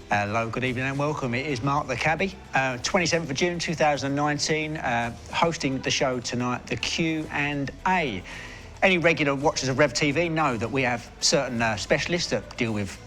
Hello, good evening and welcome. It is Mark the Cabbie, 27th of June 2019, hosting the show tonight, the Q&A. Any regular watchers of Rev TV know that we have certain specialists that deal with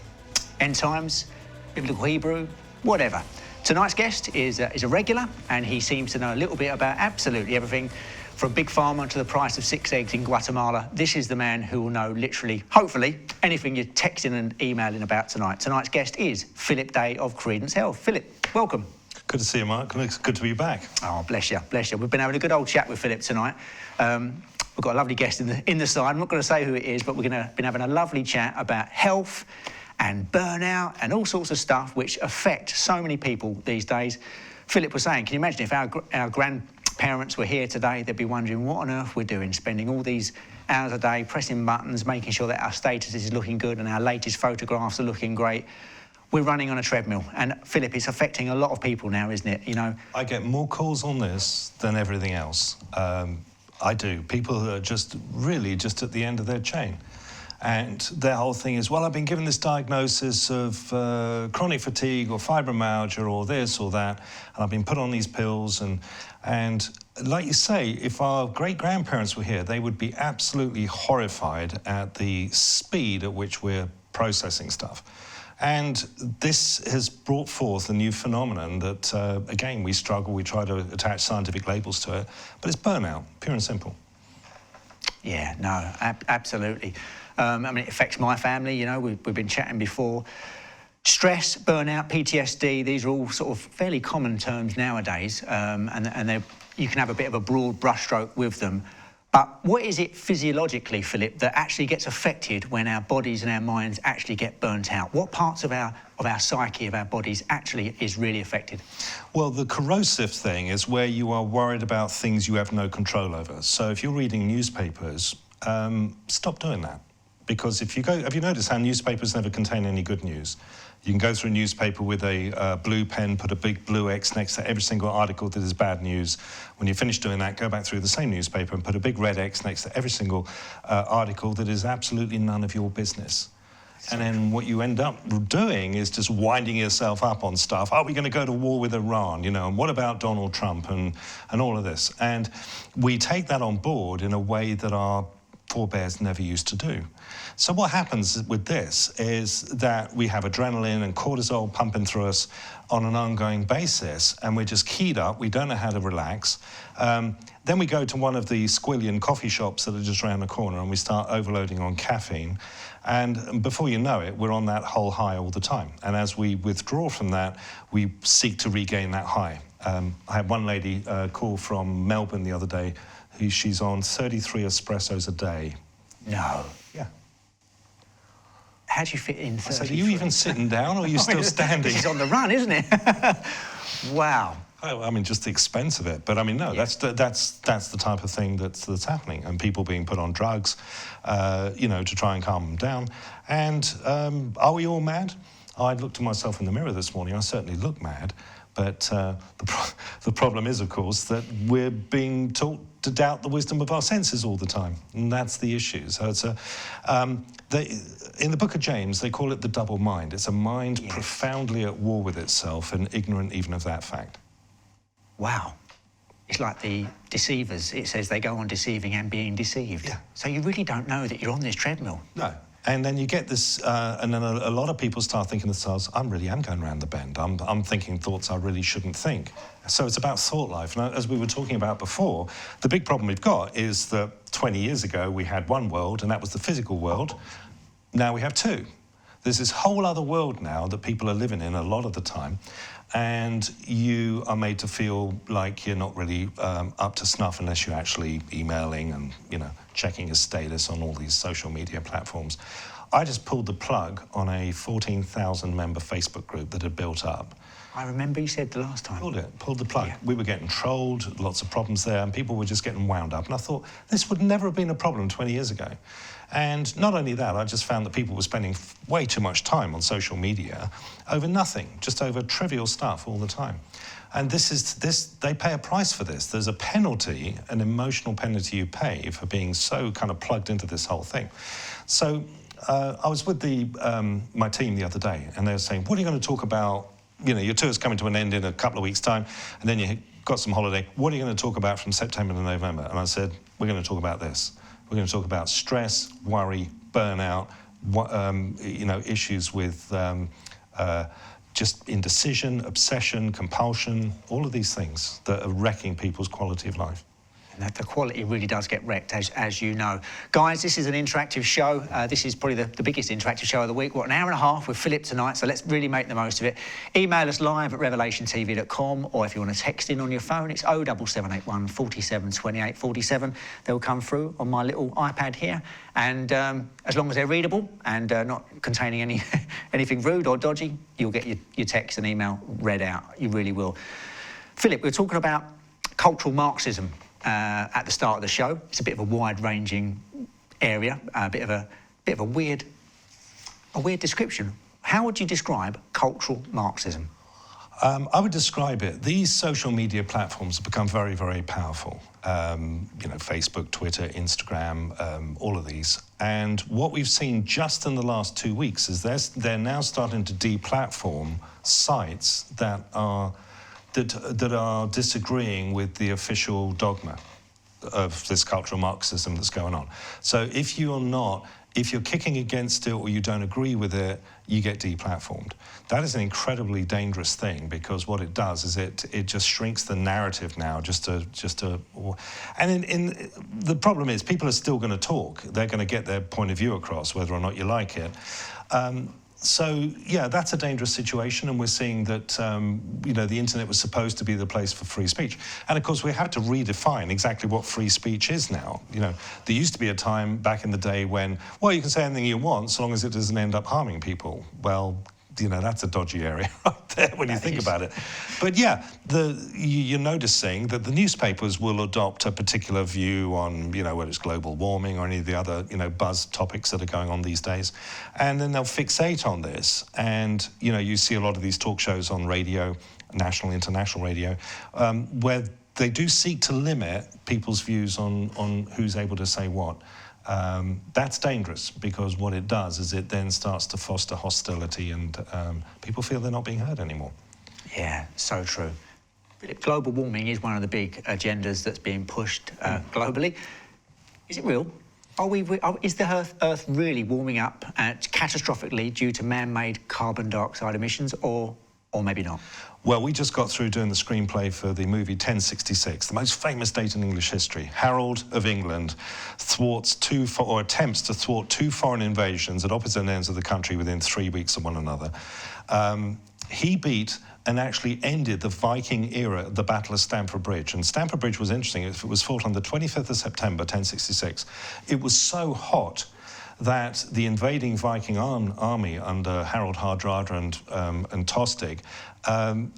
end times, biblical Hebrew, whatever. Tonight's guest is a regular, and he seems to know a little bit about absolutely everything, from Big Pharma to the price of 6 eggs in Guatemala. This is the man who will know literally, hopefully, anything you're texting and emailing about tonight. Tonight's guest is Philip Day of Credence Health. Philip, welcome. Good to see you, Mark. It's good to be back. Oh, bless you, bless you. We've been having a good old chat with Philip tonight. We've got a lovely guest in the side. I'm not going to say who it is, but we're going to be having a lovely chat about health and burnout and all sorts of stuff which affect so many people these days. Philip was saying, can you imagine if our grandparents were here today, they'd be wondering what on earth we're doing, spending all these hours a day pressing buttons, making sure that our status is looking good and our latest photographs are looking great. We're running on a treadmill, and Philip, it's affecting a lot of people now, isn't it? You know, I get more calls on this than everything else. I do. People who are just really just at the end of their chain. And their whole thing is, well, I've been given this diagnosis of chronic fatigue or fibromyalgia or this or that, and I've been put on these pills. And like you say, if our great-grandparents were here, they would be absolutely horrified at the speed at which we're processing stuff. And this has brought forth a new phenomenon that, again, we struggle, we try to attach scientific labels to it, but it's burnout, pure and simple. Yeah, no, absolutely. I mean, it affects my family, you know, we've been chatting before. Stress, burnout, PTSD, these are all sort of fairly common terms nowadays, and you can have a bit of a broad brushstroke with them. But what is it physiologically, Philip, that actually gets affected when our bodies and our minds actually get burnt out? What parts of our psyche, of our bodies, actually is really affected? Well, the corrosive thing is where you are worried about things you have no control over. So if you're reading newspapers, stop doing that. Because if you go, have you noticed how newspapers never contain any good news? You can go through a newspaper with a blue pen, put a big blue X next to every single article that is bad news. When you finish doing that, go back through the same newspaper and put a big red X next to every single article that is absolutely none of your business. And then what you end up doing is just winding yourself up on stuff. Are we going to go to war with Iran? You know, and what about Donald Trump and all of this? And we take that on board in a way that our forebears never used to do. So what happens with this is that we have adrenaline and cortisol pumping through us on an ongoing basis, and we're just keyed up, we don't know how to relax. Then we go to one of the squillion coffee shops that are just around the corner and we start overloading on caffeine. And before you know it, we're on that whole high all the time. And as we withdraw from that, we seek to regain that high. I had one lady call from Melbourne the other day. She's on 33 espressos a day. No. Yeah. How do you fit in 33? I said, are you even sitting down or are you still standing? This is on the run, isn't it? Wow. Oh, I mean, just the expense of it. But I mean, no, yeah. that's the type of thing that's happening. And people being put on drugs, you know, to try and calm them down. And are we all mad? I looked at myself in the mirror this morning. I certainly look mad. But the problem is, of course, that we're being taught to doubt the wisdom of our senses all the time, and that's the issue. So it's in the book of James, they call it the double mind. It's a mind profoundly at war with itself and ignorant even of that fact. Wow. It's like the Deceivers. It says they go on deceiving and being deceived. Yeah. So you really don't know that you're on this treadmill. No. And then you get this, and then a lot of people start thinking to themselves, I really am going around the bend. I'm thinking thoughts I really shouldn't think. So it's about thought life. And as we were talking about before, the big problem we've got is that 20 years ago we had one world, and that was the physical world. Now we have two. There's this whole other world now that people are living in a lot of the time, and you are made to feel like you're not really up to snuff unless you're actually emailing and, you know, checking your status on all these social media platforms. I just pulled the plug on a 14,000 member Facebook group that had built up. I remember you said the last time. Pulled the plug. Yeah. We were getting trolled, lots of problems there, and people were just getting wound up. And I thought, this would never have been a problem 20 years ago. And not only that, I just found that people were spending way too much time on social media over nothing, just over trivial stuff all the time. And they pay a price for this. There's a penalty, an emotional penalty you pay for being so kind of plugged into this whole thing. So I was with my team the other day, and they were saying, what are you going to talk about? You know, your tour's coming to an end in a couple of weeks' time, and then you got some holiday. What are you going to talk about from September to November? And I said, we're going to talk about this. We're going to talk about stress, worry, burnout, you know, issues with just indecision, obsession, compulsion, all of these things that are wrecking people's quality of life. And that the quality really does get wrecked, as you know. Guys, this is an interactive show. This is probably the biggest interactive show of the week. What, an hour and a half with Philip tonight, so let's really make the most of it. Email us live at revelationtv.com, or if you want to text in on your phone, it's 07781 47 28 47. They'll come through on my little iPad here, and as long as they're readable and not containing anything rude or dodgy, you'll get your text and email read out. You really will. Philip, we're talking about cultural Marxism. At the start of the show, it's a bit of a wide-ranging area, a bit of a weird description. How would you describe cultural Marxism? I would describe it. These social media platforms have become very, very powerful. You know, Facebook, Twitter, Instagram, all of these. And what we've seen just in the last 2 weeks is they're now starting to deplatform sites that are disagreeing with the official dogma of this cultural Marxism that's going on. So if you're kicking against it or you don't agree with it, you get deplatformed. That is an incredibly dangerous thing, because what it does is it just shrinks the narrative now and the problem is people are still going to talk. They're going to get their point of view across, whether or not you like it. So, yeah, that's a dangerous situation, and we're seeing that, you know, the internet was supposed to be the place for free speech. And, of course, we have to redefine exactly what free speech is now. You know, there used to be a time back in the day when, well, you can say anything you want so long as it doesn't end up harming people. Well, you know, that's a dodgy area right there when you think about it. But, yeah, you're noticing that the newspapers will adopt a particular view on, you know, whether it's global warming or any of the other, you know, buzz topics that are going on these days. And then they'll fixate on this. And, you know, you see a lot of these talk shows on radio, national, international radio, where they do seek to limit people's views on who's able to say what. That's dangerous, because what it does is it then starts to foster hostility, and people feel they're not being heard anymore. Yeah, so true. Global warming is one of the big agendas that's being pushed globally. Is it real? Is the Earth really warming up catastrophically due to man-made carbon dioxide emissions, or maybe not? Well, we just got through doing the screenplay for the movie 1066, the most famous date in English history. Harold of England attempts to thwart two foreign invasions at opposite ends of the country within 3 weeks of one another. He beat and actually ended the Viking era at the Battle of Stamford Bridge. And Stamford Bridge was interesting. It was fought on the 25th of September, 1066. It was so hot that the invading Viking army under Harold Hardrada and Tostig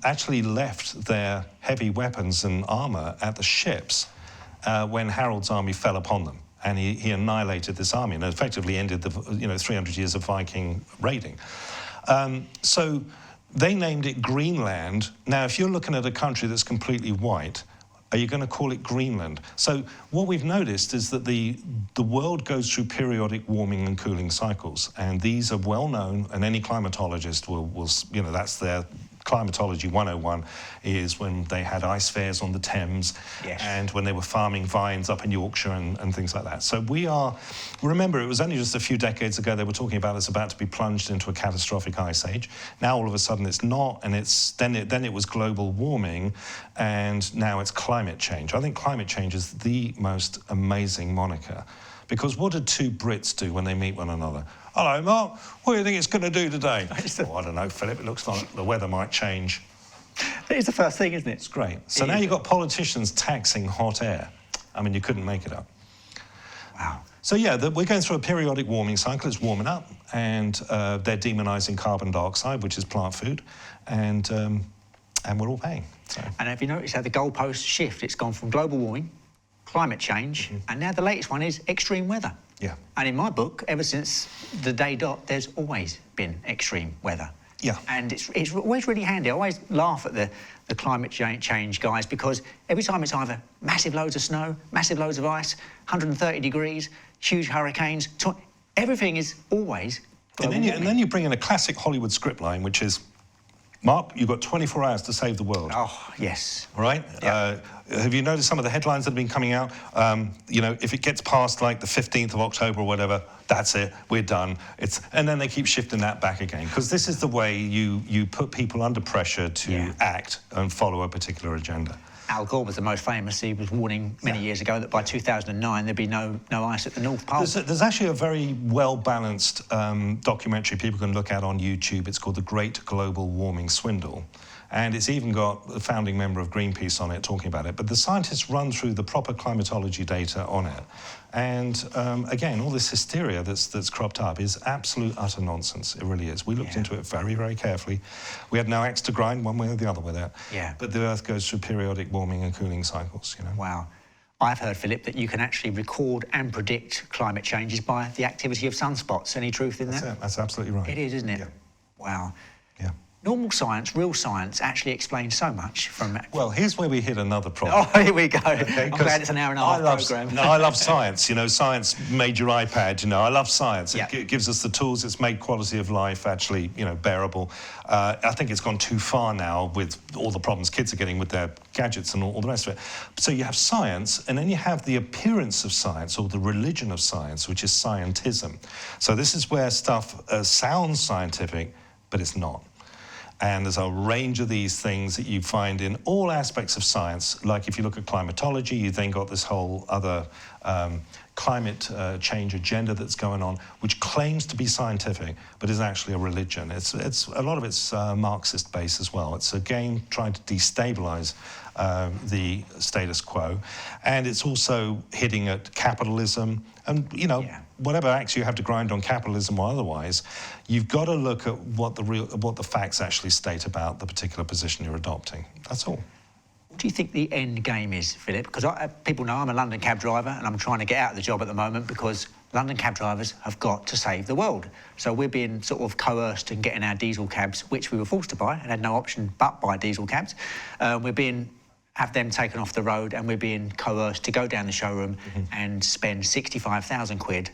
actually left their heavy weapons and armour at the ships when Harold's army fell upon them. And he annihilated this army and effectively ended the 300 years of Viking raiding. So they named it Greenland. Now, if you're looking at a country that's completely white, are you going to call it Greenland? So what we've noticed is that the world goes through periodic warming and cooling cycles, and these are well known, and any climatologist will that's their climatology 101, is when they had ice fairs on the Thames, yes, and when they were farming vines up in Yorkshire and things like that. So remember, it was only just a few decades ago they were talking about us about to be plunged into a catastrophic ice age. Now all of a sudden it's not, and then it was global warming, and now it's climate change. I think climate change is the most amazing moniker, because what do two Brits do when they meet one another? Hello, Mark. What do you think it's going to do today? Oh, I don't know, Philip. It looks like the weather might change. It's the first thing, isn't it? It's great. So now you've got politicians taxing hot air. I mean, you couldn't make it up. Wow. So, yeah, we're going through a periodic warming cycle. It's warming up, and they're demonising carbon dioxide, which is plant food, and we're all paying. So. And have you noticed how the goalposts shift? It's gone from global warming, climate change, and now the latest one is extreme weather. Yeah. And in my book, ever since the day dot, there's always been extreme weather. Yeah. And it's always really handy. I always laugh at the climate change guys, because every time it's either massive loads of snow, massive loads of ice, 130 degrees, huge hurricanes, Everything is always global warming. And then you bring in a classic Hollywood script line, which is, Mark, you've got 24 hours to save the world. Oh, yes. Right? Yeah. Have you noticed some of the headlines that have been coming out? You know, if it gets past like the 15th of October or whatever, that's it, we're done. And then they keep shifting that back again. Because this is the way you put people under pressure to act and follow a particular agenda. Al Gore was the most famous. He was warning many years ago that by 2009 there'd be no ice at the North Pole. There's actually a very well-balanced documentary people can look at on YouTube. It's called The Great Global Warming Swindle. And it's even got a founding member of Greenpeace on it talking about it. But the scientists run through the proper climatology data on it. And again, all this hysteria that's cropped up is absolute utter nonsense. It really is. We looked into it very, very carefully. We had no axe to grind one way or the other with it. Yeah. But the Earth goes through periodic warming and cooling cycles, you know. Wow. I've heard, Philip, that you can actually record and predict climate changes by the activity of sunspots. Any truth in that? That's absolutely right. It is, isn't it? Yeah. Wow. Yeah. Normal science, real science, actually explains so much from... Well, here's where we hit another problem. Oh, here we go. Okay, I'm glad it's an hour and a half programme. No, I love science. You know, science made your iPad, you know. I love science. Yeah. It gives us the tools. It's made quality of life actually, you know, bearable. I think it's gone too far now with all the problems kids are getting with their gadgets and all the rest of it. So you have science, and then you have the appearance of science, or the religion of science, which is scientism. So this is where stuff sounds scientific, but it's not. And there's a range of these things that you find in all aspects of science. Like if you look at climatology, you then got this whole other climate change agenda that's going on, which claims to be scientific, but is actually a religion. It's a lot of it's Marxist based as well. It's again trying to destabilize the status quo, and it's also hitting at capitalism. And you know, whatever axe you have to grind on capitalism or otherwise, you've got to look at what the facts actually state about the particular position you're adopting. That's all. What do you think the end game is, Philip? Because people know I'm a London cab driver and I'm trying to get out of the job at the moment because London cab drivers have got to save the world. So we're being sort of coerced in getting our diesel cabs, which we were forced to buy and had no option but buy diesel cabs. Have them taken off the road, and we're being coerced to go down the showroom and spend 65,000 quid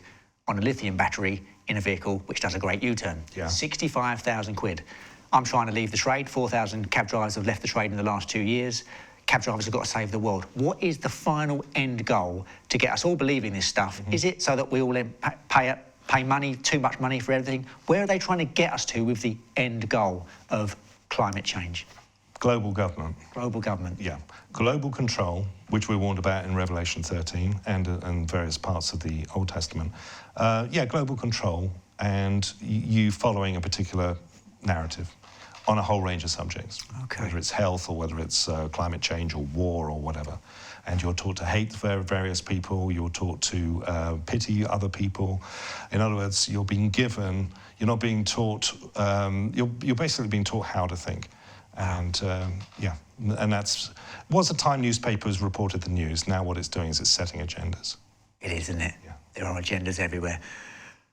on a lithium battery in a vehicle which does a great U-turn. Yeah. 65,000 quid. I'm trying to leave the trade. 4,000 cab drivers have left the trade in the last 2 years. Cab drivers have got to save the world. What is the final end goal to get us all believing this stuff? Is it so that we all pay money, too much money for everything? Where are they trying to get us to with the end goal of climate change? Global government. Global government. Yeah. Global control, which we're warned about in Revelation 13 and various parts of the Old Testament. Global control, and you following a particular narrative on a whole range of subjects. Okay. Whether it's health or whether it's climate change or war or whatever. And you're taught to hate various people, you're taught to pity other people. In other words, you're not being taught, you're basically being taught how to think. And and that's was a time newspapers reported the news. Now what it's doing is it's setting agendas. It is, isn't it? Yeah. There are agendas everywhere.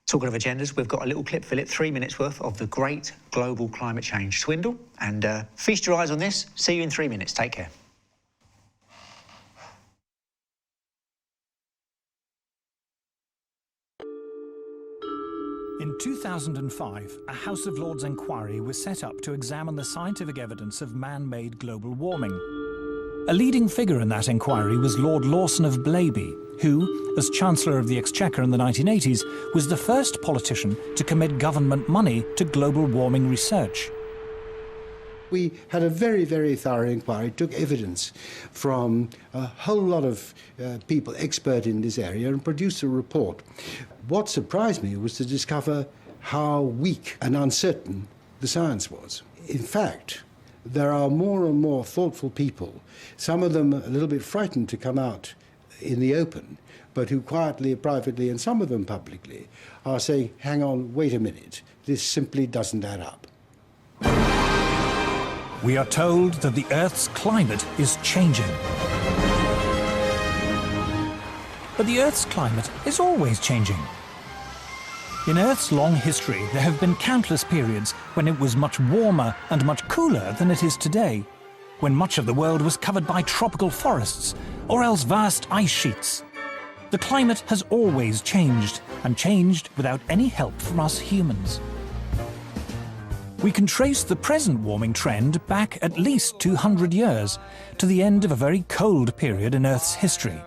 Talking of agendas, we've got a little clip, Philip, 3 minutes worth of the great global climate change swindle. And feast your eyes on this. See you in 3 minutes. Take care. In 2005, a House of Lords inquiry was set up to examine the scientific evidence of man-made global warming. A leading figure in that inquiry was Lord Lawson of Blaby, who, as Chancellor of the Exchequer in the 1980s, was the first politician to commit government money to global warming research. We had a very, very thorough inquiry, took evidence from a whole lot of people expert in this area and produced a report. What surprised me was to discover how weak and uncertain the science was. In fact, there are more and more thoughtful people, some of them a little bit frightened to come out in the open, but who quietly, privately, and some of them publicly, are saying, hang on, wait a minute, this simply doesn't add up. We are told that the Earth's climate is changing. But the Earth's climate is always changing. In Earth's long history, there have been countless periods when it was much warmer and much cooler than it is today, when much of the world was covered by tropical forests, or else vast ice sheets. The climate has always changed, and changed without any help from us humans. We can trace the present warming trend back at least 200 years, to the end of a very cold period in Earth's history.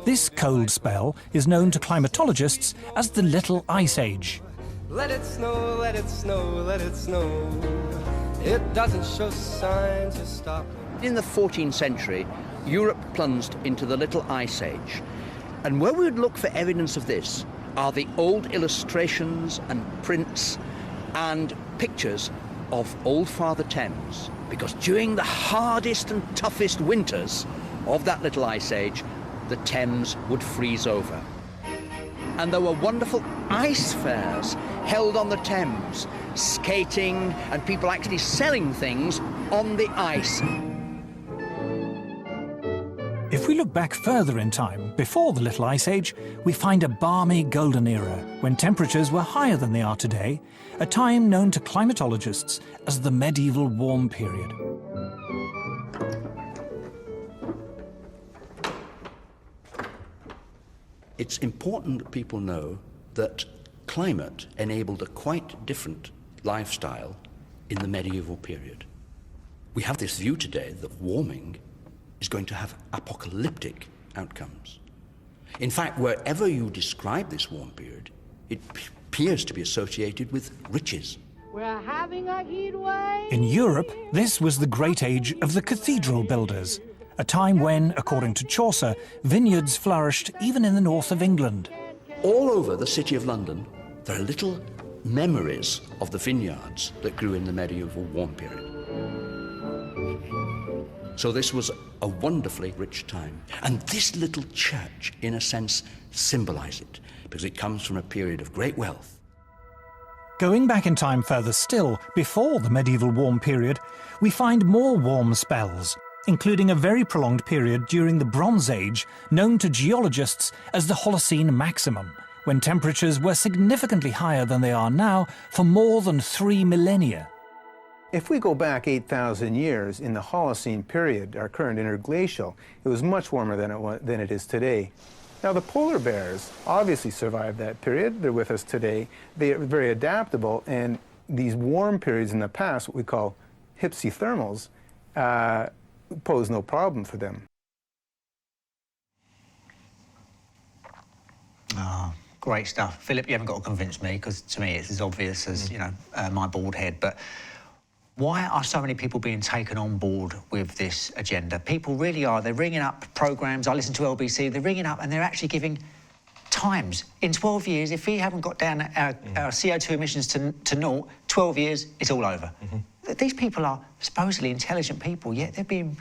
This cold spell is known to climatologists as the Little Ice Age. Let it snow, let it snow, let it snow. It doesn't show signs to stop. In the 14th century, Europe plunged into the Little Ice Age. And where we would look for evidence of this are the old illustrations and prints and pictures of Old Father Thames. Because during the hardest and toughest winters of that Little Ice Age, the Thames would freeze over. And there were wonderful ice fairs held on the Thames, skating and people actually selling things on the ice. If we look back further in time, before the Little Ice Age, we find a balmy golden era, when temperatures were higher than they are today, a time known to climatologists as the medieval warm period. It's important that people know that climate enabled a quite different lifestyle in the medieval period. We have this view today that warming is going to have apocalyptic outcomes. In fact, wherever you describe this warm period, it appears to be associated with riches. We're having a heat wave. In Europe, this was the great age of the cathedral builders, a time when, according to Chaucer, vineyards flourished even in the north of England. All over the city of London, there are little memories of the vineyards that grew in the medieval warm period. So this was a wonderfully rich time. And this little church, in a sense, symbolizes it, because it comes from a period of great wealth. Going back in time further still, before the medieval warm period, we find more warm spells, including a very prolonged period during the Bronze Age, known to geologists as the Holocene Maximum, when temperatures were significantly higher than they are now for more than 3 millennia. If we go back 8,000 years in the Holocene period, our current interglacial, it was much warmer than it is today. Now, the polar bears obviously survived that period. They're with us today. They are very adaptable, and these warm periods in the past, what we call hypsithermals, pose no problem for them. Oh, great stuff. Philip, you haven't got to convince me, because to me it's as obvious as, you know, my bald head. But why are so many people being taken on board with this agenda? People really are. They're ringing up programs. I listen to LBC. They're ringing up and they're actually giving times. In 12 years, if we haven't got down our CO2 emissions to naught, 12 years, it's all over. These people are supposedly intelligent people, yet they're being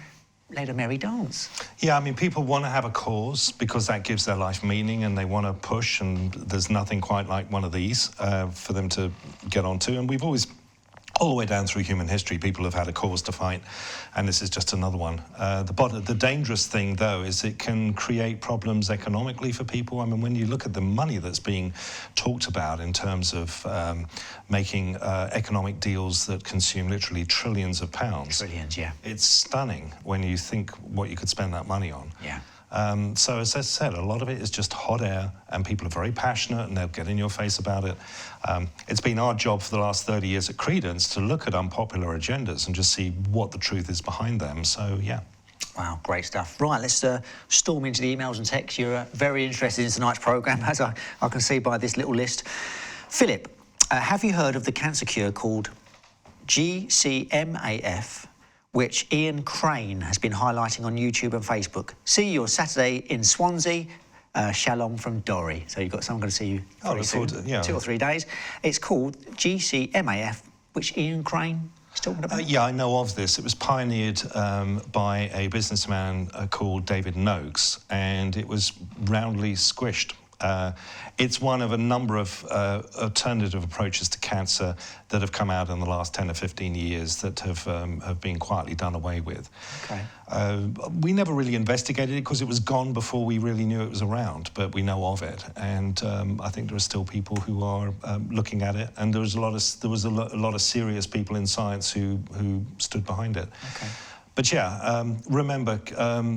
led a merry dance. Yeah, I mean, people want to have a cause because that gives their life meaning, and they want to push, and there's nothing quite like one of these for them to get onto. And we've always, all the way down through human history, people have had a cause to fight, and this is just another one. The dangerous thing, though, is it can create problems economically for people. I mean, when you look at the money that's being talked about in terms of making economic deals that consume literally trillions of pounds. Trillions, yeah. It's stunning when you think what you could spend that money on. Yeah. So as I said, a lot of it is just hot air, and people are very passionate and they'll get in your face about it. It's been our job for the last 30 years at Credence to look at unpopular agendas and just see what the truth is behind them. So, yeah. Wow, great stuff. Right, let's storm into the emails and texts. You're very interested in tonight's programme, as I can see by this little list. Philip, have you heard of the cancer cure called GC MAF, which Ian Crane has been highlighting on YouTube and Facebook? See you on Saturday in Swansea. Shalom from Dory. So you've got someone going to see you very soon, 2 or 3 days. It's called GC MAF, which Ian Crane is talking about. Yeah, I know of this. It was pioneered by a businessman called David Noakes, and it was roundly squished. It's one of a number of alternative approaches to cancer that have come out in the last 10 or 15 years that have been quietly done away with. Okay. We never really investigated it because it was gone before we really knew it was around, but we know of it, and I think there are still people who are looking at it, and there was a lot of serious people in science who stood behind it. Okay. But yeah, remember,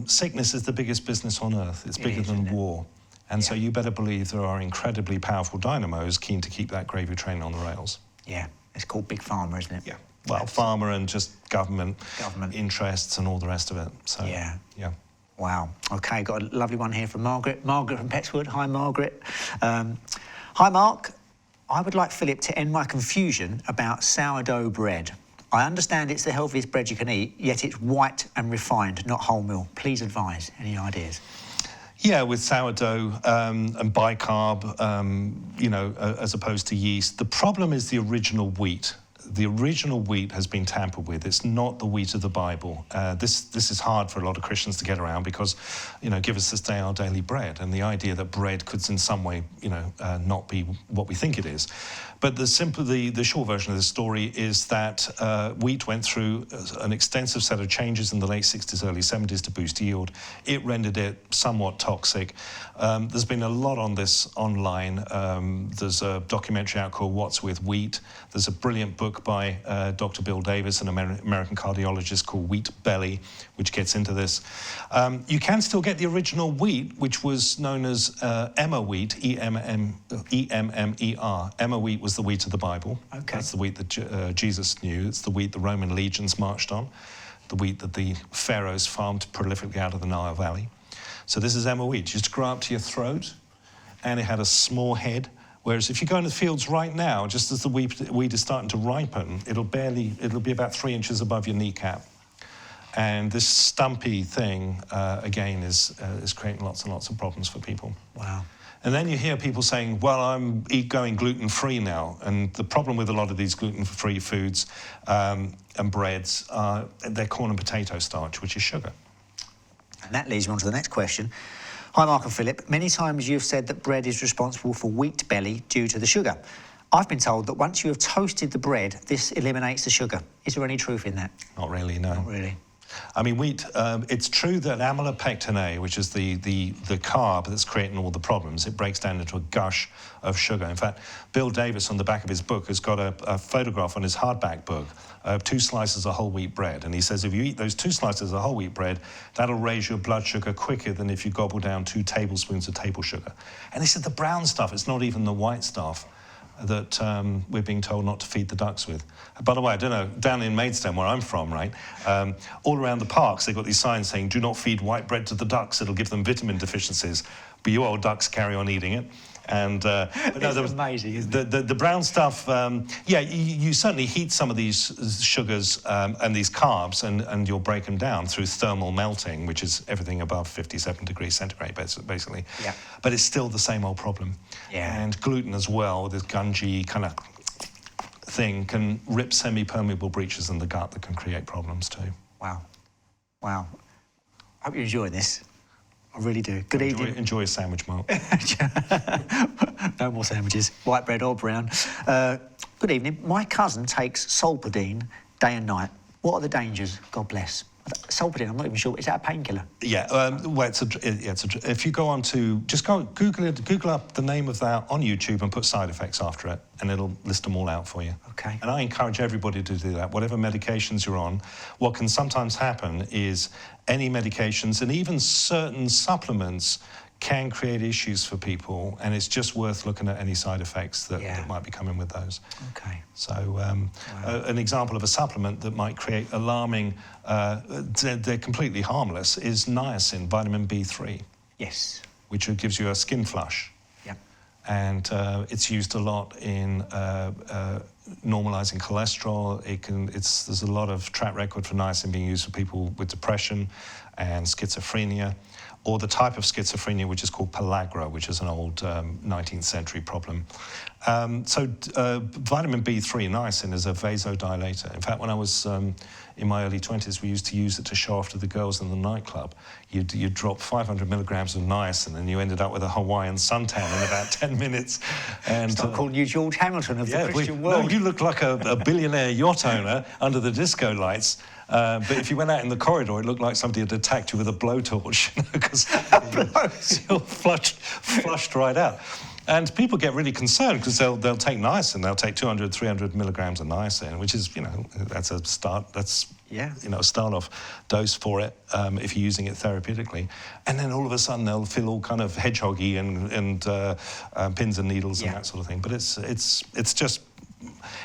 sickness is the biggest business on earth. It's bigger than war. And so you better believe there are incredibly powerful dynamos keen to keep that gravy train on the rails. Yeah, it's called Big Pharma, isn't it? Yeah. Well, pharma and just government interests and all the rest of it. So, yeah. Wow. Okay, got a lovely one here from Margaret. Margaret from Petswood. Hi, Margaret. Hi, Mark. I would like Philip to end my confusion about sourdough bread. I understand it's the healthiest bread you can eat, yet it's white and refined, not wholemeal. Please advise. Any ideas? Yeah, with sourdough and bicarb, as opposed to yeast. The problem is the original wheat. The original wheat has been tampered with. It's not the wheat of the Bible. This is hard for a lot of Christians to get around because, give us this day our daily bread, and the idea that bread could in some way, not be what we think it is. But the short version of the story is that wheat went through an extensive set of changes in the late 60s, early 70s to boost yield. It rendered it somewhat toxic. There's been a lot on this online. There's a documentary out called What's With Wheat. There's a brilliant book by Dr. Bill Davis, an American cardiologist, called Wheat Belly, which gets into this. You can still get the original wheat, which was known as Emmer wheat, E-M-M-E-R. Emmer wheat was the wheat of the Bible. Okay. That's the wheat that Jesus knew. It's the wheat the Roman legions marched on, the wheat that the pharaohs farmed prolifically out of the Nile Valley. So this is Emmer wheat. It used to grow up to your throat, and it had a small head. Whereas if you go into the fields right now, just as the wheat is starting to ripen, it'll be about 3 inches above your kneecap. And this stumpy thing, again, is creating lots and lots of problems for people. Wow. And then you hear people saying, well, I'm going gluten-free now. And the problem with a lot of these gluten-free foods and breads are they're corn and potato starch, which is sugar. And that leads me on to the next question. Hi, Mark and Philip. Many times you've said that bread is responsible for wheat belly due to the sugar. I've been told that once you have toasted the bread, this eliminates the sugar. Is there any truth in that? Not really, no. Not really. I mean, wheat, it's true that amylopectin A, which is the carb that's creating all the problems, it breaks down into a gush of sugar. In fact, Bill Davis on the back of his book has got a photograph on his hardback book of 2 slices of whole wheat bread. And he says if you eat those 2 slices of whole wheat bread, that'll raise your blood sugar quicker than if you gobble down 2 tablespoons of table sugar. And he said the brown stuff, it's not even the white stuff that we're being told not to feed the ducks with. By the way, I don't know, down in Maidstone, where I'm from, right, all around the parks, they've got these signs saying, do not feed white bread to the ducks, it'll give them vitamin deficiencies. But you old ducks carry on eating it. And it's amazing, isn't it? The brown stuff, you certainly heat some of these sugars and these carbs, and you'll break them down through thermal melting, which is everything above 57 degrees centigrade, basically. Yeah. But it's still the same old problem. Yeah. And gluten as well, this gungy kind of thing, can rip semi-permeable breaches in the gut that can create problems too. Wow. Wow. I hope you're enjoying this. I really do. Good evening. Enjoy a sandwich, Mark. No more sandwiches, white bread or brown. Good evening. My cousin takes Solpadeine day and night. What are the dangers? God bless. Solpadeine, I'm not even sure. Is that a painkiller? Yeah, well, if you go on to, just Google up the name of that on YouTube and put side effects after it, and it'll list them all out for you. Okay. And I encourage everybody to do that. Whatever medications you're on, what can sometimes happen is any medications and even certain supplements can create issues for people, and it's just worth looking at any side effects that might be coming with those. Okay. So an example of a supplement that might create alarming, they're completely harmless, is niacin, vitamin B3. Yes. Which gives you a skin flush. Yep. And it's used a lot in normalizing cholesterol. There's a lot of track record for niacin being used for people with depression and schizophrenia, or the type of schizophrenia which is called pellagra, which is an old 19th century problem. So vitamin B3, niacin, is a vasodilator. In fact, when I was in my early 20s, we used to use it to show off to the girls in the nightclub. You'd drop 500 milligrams of niacin, and you ended up with a Hawaiian suntan in about 10 minutes. And Stop calling you George Hamilton of the Christian world. No, you look like a billionaire yacht owner under the disco lights. But if you went out in the corridor, it looked like somebody had attacked you with a blowtorch, because you're flushed right out. And people get really concerned because they'll take niacin, they'll take 200, 300 milligrams of niacin, which is, that's a start, that's, a start-off dose for it if you're using it therapeutically. And then all of a sudden they'll feel all kind of hedgehoggy and pins and needles and that sort of thing. But it's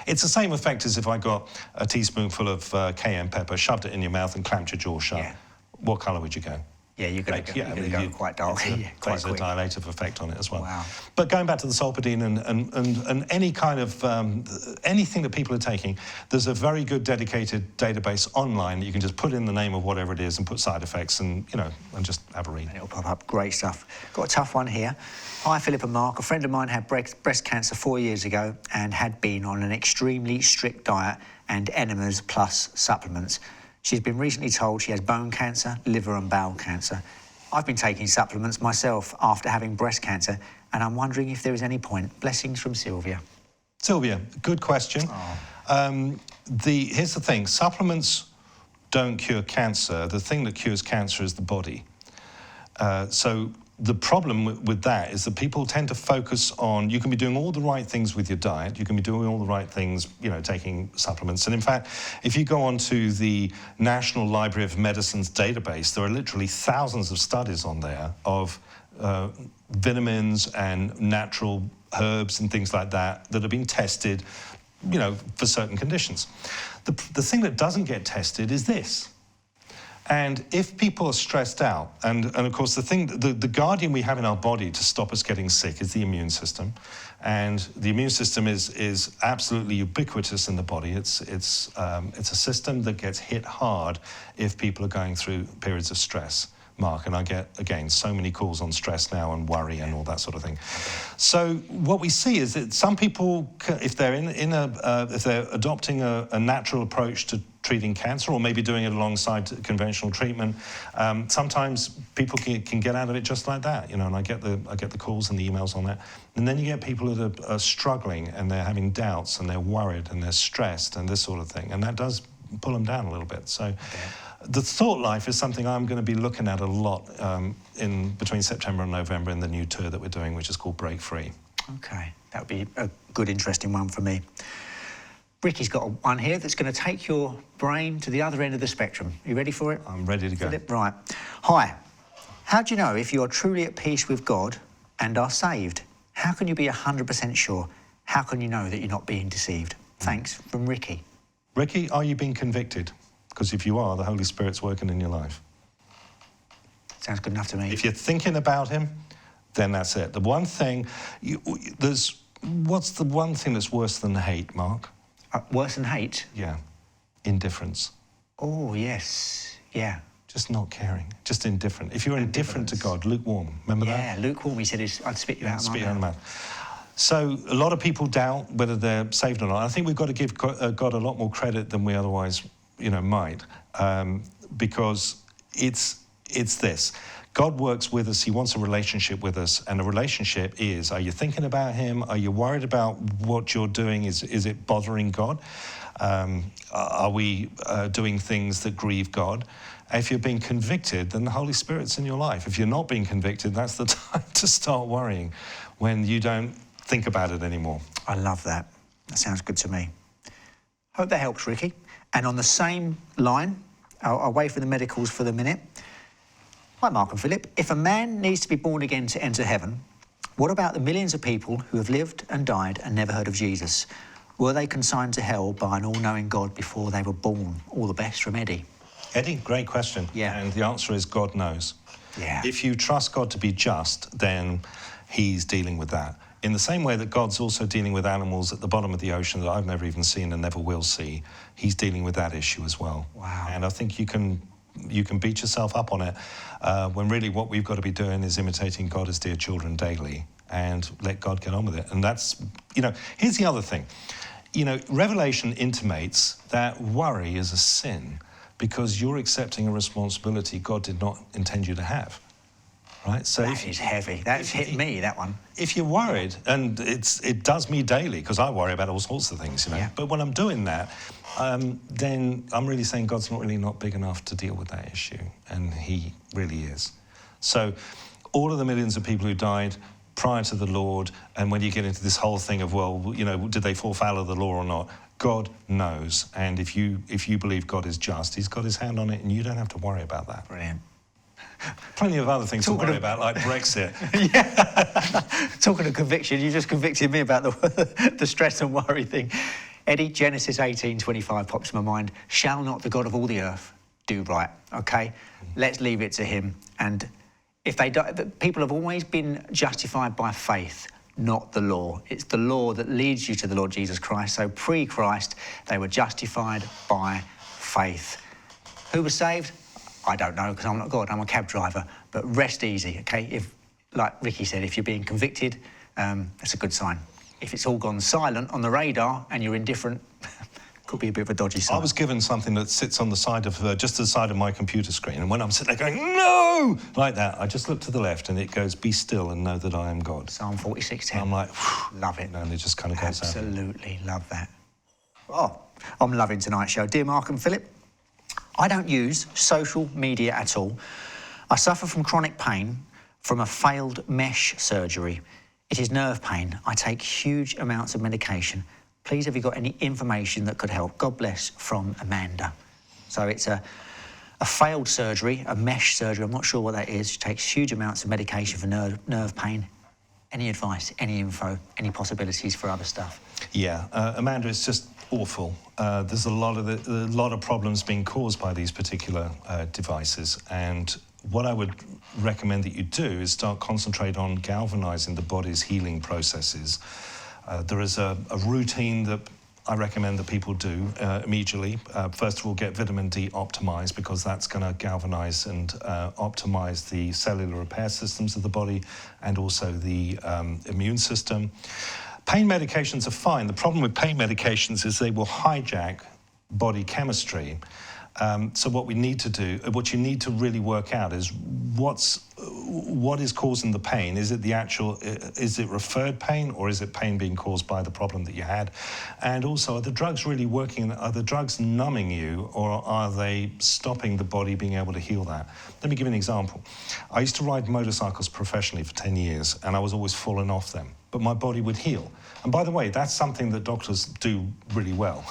the same effect as if I got a teaspoonful of cayenne pepper, shoved it in your mouth and clamped your jaw shut. Yeah. What colour would you go? Yeah, you're going to go quite dark. Quite a dilative effect on it as well. Wow. But going back to the solpadeine and any kind of anything that people are taking, there's a very good dedicated database online that you can just put in the name of whatever it is and put side effects and and just have a read. And it'll pop up. Great stuff. Got a tough one here. Hi, Philip and Mark. A friend of mine had breast cancer 4 years ago and had been on an extremely strict diet and enemas plus supplements. She's been recently told she has bone cancer, liver and bowel cancer. I've been taking supplements myself after having breast cancer, and I'm wondering if there is any point. Blessings from Sylvia. Sylvia, good question. Here's the thing, supplements don't cure cancer. The thing that cures cancer is the body. So the problem with that is that people tend to focus on, you can be doing all the right things with your diet, you can be doing all the right things, taking supplements. And in fact, if you go onto the National Library of Medicine's database, there are literally thousands of studies on there of vitamins and natural herbs and things like that that have been tested, for certain conditions. The thing that doesn't get tested is this. And if people are stressed out, and of course the guardian we have in our body to stop us getting sick is the immune system, and the immune system is absolutely ubiquitous in the body. It's a system that gets hit hard if people are going through periods of stress, Mark, and I get, again, so many calls on stress now and worry and all that sort of thing. So what we see is that some people, if they're if they're adopting a natural approach to treating cancer, or maybe doing it alongside conventional treatment, sometimes people can get out of it just like that, and I get the calls and the emails on that. And then you get people that are struggling and they're having doubts and they're worried and they're stressed and this sort of thing, and that does pull them down a little bit. So the thought life is something I'm going to be looking at a lot in between September and November in the new tour that we're doing, which is called Break Free. Okay, that would be a good, interesting one for me. Ricky's got one here that's going to take your brain to the other end of the spectrum. You ready for it? I'm ready to go. Philip, right. Hi. How do you know if you are truly at peace with God and are saved? How can you be 100% sure? How can you know that you're not being deceived? Thanks, from Ricky. Ricky, are you being convicted? Because if you are, the Holy Spirit's working in your life. Sounds good enough to me. If you're thinking about him, then that's it. The one thing, what's the one thing that's worse than hate, Mark? Worse than hate? Yeah, indifference. Oh, yes, yeah. Just not caring, just indifferent. If you're indifferent to God, lukewarm, remember that? Yeah, lukewarm, he said, I'd spit you out of my mouth. So a lot of people doubt whether they're saved or not. I think we've got to give God a lot more credit than we otherwise, might, because it's this. God works with us, he wants a relationship with us, and a relationship is, are you thinking about him? Are you worried about what you're doing? Is it bothering God? Are we doing things that grieve God? If you're being convicted, then the Holy Spirit's in your life. If you're not being convicted, that's the time to start worrying, when you don't think about it anymore. I love that. That sounds good to me. Hope that helps, Ricky. And on the same line, I'll wait for the medicals for the minute. Hi, Mark and Philip. If a man needs to be born again to enter heaven, what about the millions of people who have lived and died and never heard of Jesus? Were they consigned to hell by an all-knowing God before they were born? All the best from Eddie. Eddie, great question. Yeah. And the answer is God knows. Yeah. If you trust God to be just, then he's dealing with that. In the same way that God's also dealing with animals at the bottom of the ocean that I've never even seen and never will see, he's dealing with that issue as well. Wow. And I think you can beat yourself up on it when really what we've got to be doing is imitating God as dear children daily and let God get on with it. And that's, here's the other thing. Revelation intimates that worry is a sin because you're accepting a responsibility God did not intend you to have. Right? So that is heavy. That's hit me, that one. If you're worried, and it does me daily, because I worry about all sorts of things, Yeah. But when I'm doing that, then I'm really saying God's not big enough to deal with that issue, and he really is. So all of the millions of people who died, prior to the Lord, and when you get into this whole thing of, well, you know, did they fall foul of the law or not? God knows, and if you believe God is just, he's got his hand on it, and you don't have to worry about that. Brilliant. Plenty of other things to worry about, like Brexit. Yeah. Talking of conviction, you just convicted me about the stress and worry thing. Eddie, Genesis 18:25 pops in my mind. Shall not the God of all the earth do right? Okay, let's leave it to him. And if they do, people have always been justified by faith, not the law. It's the law that leads you to the Lord Jesus Christ. So pre-Christ, they were justified by faith. Who was saved? I don't know, because I'm not God, I'm a cab driver. But rest easy, okay? If, like Ricky said, if you're being convicted, that's a good sign. If it's all gone silent on the radar and you're indifferent, could be a bit of a dodgy sign. I was given something that sits on the side of, just to the side of my computer screen, and when I'm sitting there going, no, like that, I just look to the left and it goes, be still and know that I am God. Psalm 46:10. I'm like, love it. And it just kind of goes out. Absolutely love that. Oh, I'm loving tonight's show. Dear Mark and Phillip, I don't use social media at all. I suffer from chronic pain from a failed mesh surgery. It is nerve pain. I take huge amounts of medication. Please, have you got any information that could help? God bless, from Amanda. So it's a failed surgery, a mesh surgery. I'm not sure what that is. She takes huge amounts of medication for nerve pain. Any advice, any info, any possibilities for other stuff? Yeah, Amanda, it's just awful. There's a lot of problems being caused by these particular devices, and what I would recommend that you do is start concentrate on galvanizing the body's healing processes. There is a routine that I recommend that people do immediately. First of all, get vitamin D optimized, because that's going to galvanize and optimize the cellular repair systems of the body and also the immune system. Pain medications are fine. The problem with pain medications is they will hijack body chemistry. So what we need to do, what you need to really work out is what is causing the pain. Is it the actual, is it referred pain, or is it pain being caused by the problem that you had? And also, are the drugs really working? Are the drugs numbing you, or are they stopping the body being able to heal that? Let me give you an example. I used to ride motorcycles professionally for 10 years, and I was always falling off them, but my body would heal. And by the way, that's something that doctors do really well.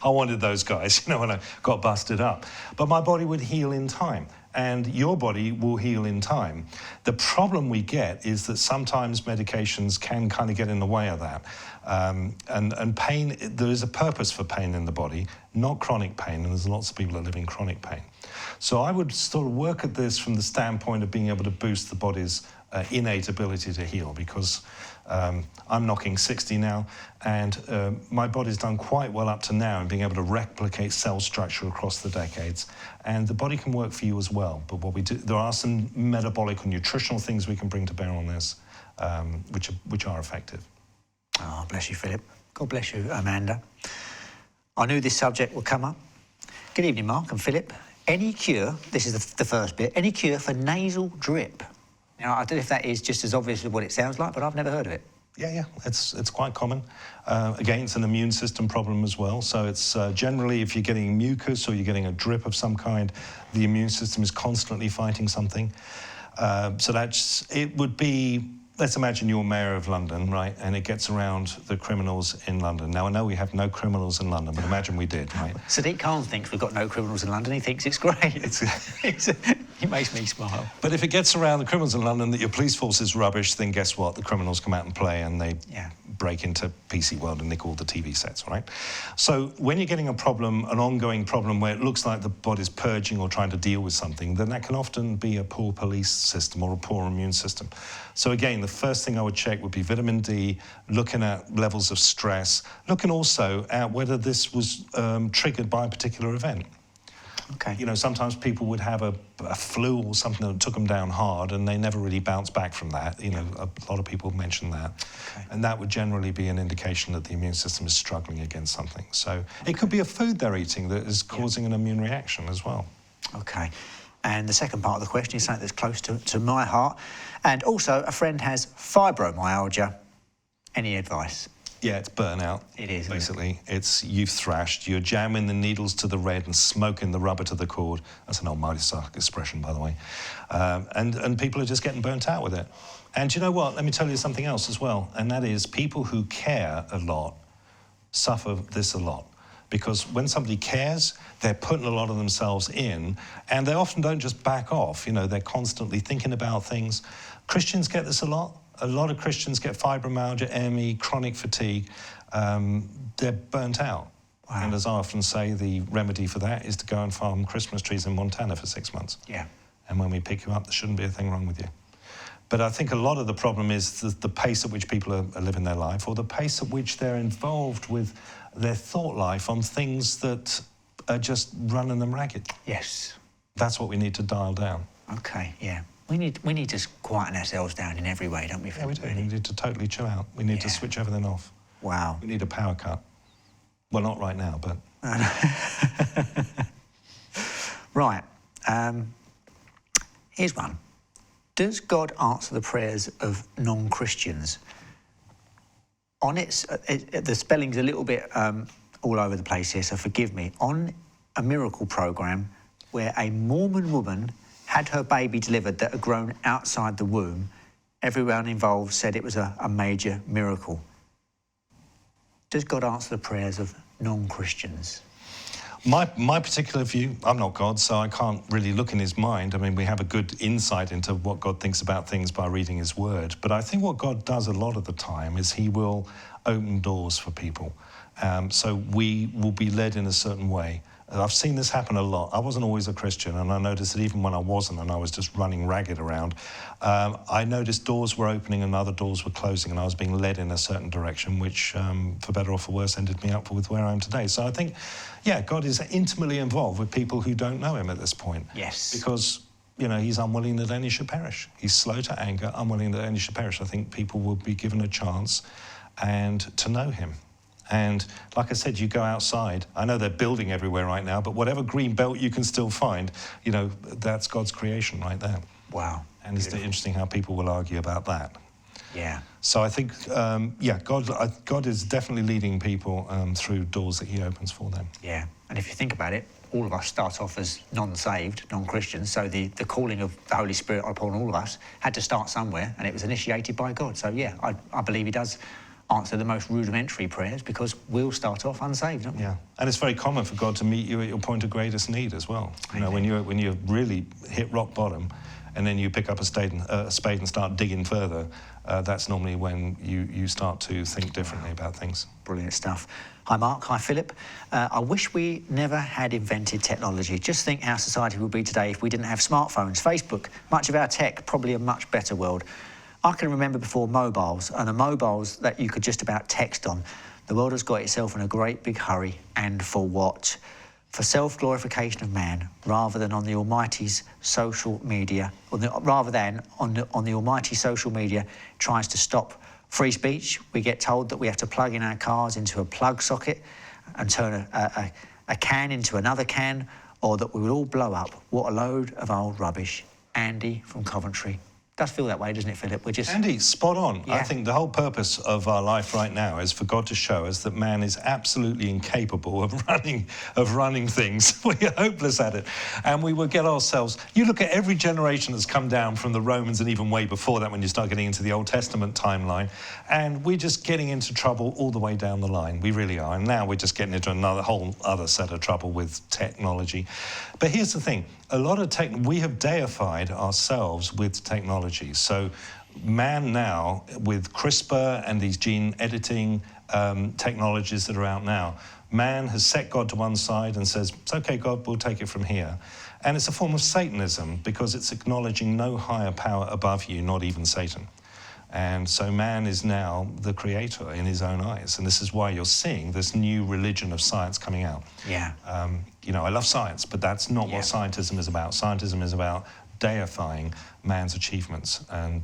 I wanted those guys, you know, when I got busted up. But my body would heal in time, and your body will heal in time. The problem we get is that sometimes medications can kind of get in the way of that. And pain, there is a purpose for pain in the body, not chronic pain, and there's lots of people that live in chronic pain. So I would sort of work at this from the standpoint of being able to boost the body's innate ability to heal, because I'm knocking 60 now, and my body's done quite well up to now in being able to replicate cell structure across the decades, and the body can work for you as well. But what we do, there are some metabolic and nutritional things we can bring to bear on this, which are effective. Oh, bless you, Philip. God bless you, Amanda. I knew this subject would come up. Good evening, Mark and Philip. Any cure, this is the first bit, any cure for nasal drip? Now, I don't know if that is just as obvious as what it sounds like, but I've never heard of it. Yeah, it's quite common. Again, it's an immune system problem as well. So it's generally, if you're getting mucus or you're getting a drip of some kind, the immune system is constantly fighting something. So it would be, let's imagine you're mayor of London, right? And it gets around the criminals in London. Now, I know we have no criminals in London, but imagine we did, right? Sadiq Khan thinks we've got no criminals in London. He thinks it's great. It makes me smile. But if it gets around the criminals in London that your police force is rubbish, then guess what? The criminals come out and play, and they break into PC World and nick all the TV sets, right? So when you're getting a problem, an ongoing problem where it looks like the body's purging or trying to deal with something, then that can often be a poor police system or a poor immune system. So again, the first thing I would check would be vitamin D, looking at levels of stress, looking also at whether this was triggered by a particular event. Okay. You know, sometimes people would have a flu or something that took them down hard, and they never really bounce back from that. You know, a lot of people mention that. Okay. And that would generally be an indication that the immune system is struggling against something. So it could be a food they're eating that is causing an immune reaction as well. Okay. And the second part of the question is something that's close to my heart. And also, a friend has fibromyalgia. Any advice? Yeah, it's burnout. It is, basically. It's you've thrashed. You're jamming the needles to the red and smoking the rubber to the cord. That's an old Mighty Sark expression, by the way. And people are just getting burnt out with it. And you know what? Let me tell you something else as well, and that is people who care a lot suffer this a lot. Because when somebody cares, they're putting a lot of themselves in, and they often don't just back off. You know, they're constantly thinking about things. Christians get this a lot. A lot of Christians get fibromyalgia, ME, chronic fatigue. They're burnt out. Wow. And as I often say, the remedy for that is to go and farm Christmas trees in Montana for 6 months. Yeah. And when we pick you up, there shouldn't be a thing wrong with you. But I think a lot of the problem is the pace at which people are living their life, or the pace at which they're involved with their thought life on things that are just running them ragged. Yes. That's what we need to dial down. Okay, yeah. We need to quieten ourselves down in every way, don't we? Yeah, we do. We need to totally chill out. We need to switch everything off. Wow. We need a power cut. Well, not right now, but... Right. Here's one. Does God answer the prayers of non-Christians? On the spelling's a little bit all over the place here, so forgive me. On a miracle program where a Mormon woman had her baby delivered that had grown outside the womb, everyone involved said it was a major miracle. Does God answer the prayers of non-Christians? My particular view, I'm not God, so I can't really look in his mind. I mean, we have a good insight into what God thinks about things by reading his word. But I think what God does a lot of the time is he will open doors for people. So we will be led in a certain way. I've seen this happen a lot. I wasn't always a Christian, and I noticed that even when I wasn't and I was just running ragged around, I noticed doors were opening and other doors were closing, and I was being led in a certain direction, which, for better or for worse, ended me up with where I am today. So I think, yeah, God is intimately involved with people who don't know him at this point. Yes. Because, you know, he's unwilling that any should perish. He's slow to anger, unwilling that any should perish. I think people will be given a chance and to know him. And like I said, you go outside. I know they're building everywhere right now, but whatever green belt you can still find, you know, that's God's creation right there. Wow. And it's interesting how people will argue about that. Yeah. So I think, yeah, God is definitely leading people through doors that he opens for them. Yeah. And if you think about it, all of us start off as non-saved, non-Christians, so the calling of the Holy Spirit upon all of us had to start somewhere, and it was initiated by God. So, yeah, I believe he does answer the most rudimentary prayers, because we'll start off unsaved, don't we? Yeah, and it's very common for God to meet you at your point of greatest need as well. You know, when you really hit rock bottom, and then you pick up a spade and start digging further, that's normally when you start to think differently about things. Brilliant stuff. Hi, Mark. Hi, Philip. I wish we never had invented technology. Just think how society would be today if we didn't have smartphones, Facebook, much of our tech, probably a much better world. I can remember before mobiles, and the mobiles that you could just about text on. The world has got itself in a great big hurry, and for what? For self-glorification of man, rather than on the Almighty's social media, rather than on the Almighty social media tries to stop free speech. We get told that we have to plug in our cars into a plug socket and turn a can into another can, or that we will all blow up. What a load of old rubbish. Andy from Coventry. Does feel that way, doesn't it, Philip? We're just... Andy, spot on. Yeah. I think the whole purpose of our life right now is for God to show us that man is absolutely incapable of running things. We're hopeless at it. And we will get ourselves... You look at every generation that's come down from the Romans, and even way before that when you start getting into the Old Testament timeline, and we're just getting into trouble all the way down the line. We really are. And now we're just getting into another whole other set of trouble with technology. But here's the thing. A lot of we have deified ourselves with technology. So man now, with CRISPR and these gene editing technologies that are out now, man has set God to one side and says, it's okay, God, we'll take it from here. And it's a form of Satanism, because it's acknowledging no higher power above you, not even Satan. And so man is now the creator in his own eyes. And this is why you're seeing this new religion of science coming out. Yeah. You know, I love science, but that's not what scientism is about. Scientism is about deifying man's achievements, and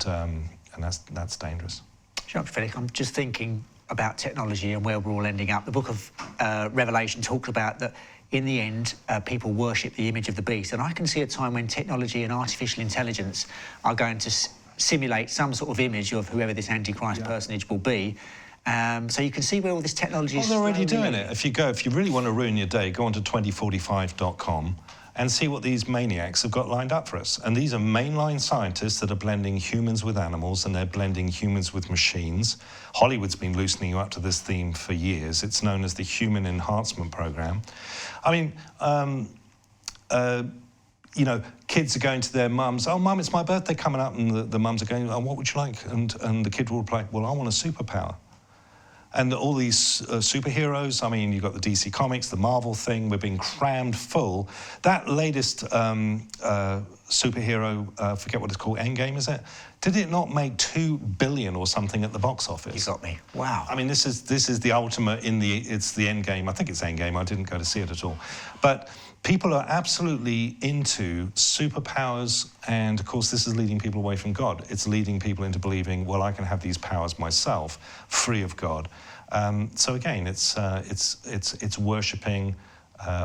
that's dangerous. Sure, Philip, I'm just thinking about technology and where we're all ending up. The book of Revelation talks about that in the end, people worship the image of the beast. And I can see a time when technology and artificial intelligence are going to simulate some sort of image of whoever this Antichrist personage will be. So you can see where all this technology is. Well, they're already doing it. If you really want to ruin your day, go on to 2045.com and see what these maniacs have got lined up for us. And these are mainline scientists that are blending humans with animals, and they're blending humans with machines. Hollywood's been loosening you up to this theme for years. It's known as the Human Enhancement Program. I mean, you know, kids are going to their mums, oh, Mum, it's my birthday coming up, and the mums are going, oh, what would you like? And the kid will reply, well, I want a superpower. And all these superheroes, I mean, you've got the DC Comics, the Marvel thing, we're being crammed full. That latest superhero, forget what it's called, Endgame, is it? Did it not make $2 billion or something at the box office? You got me. Wow. I mean, this is the ultimate it's the Endgame. I think it's Endgame. I didn't go to see it at all. But people are absolutely into superpowers, and of course this is leading people away from God. It's leading people into believing, well, I can have these powers myself, free of God. So again, it's worshipping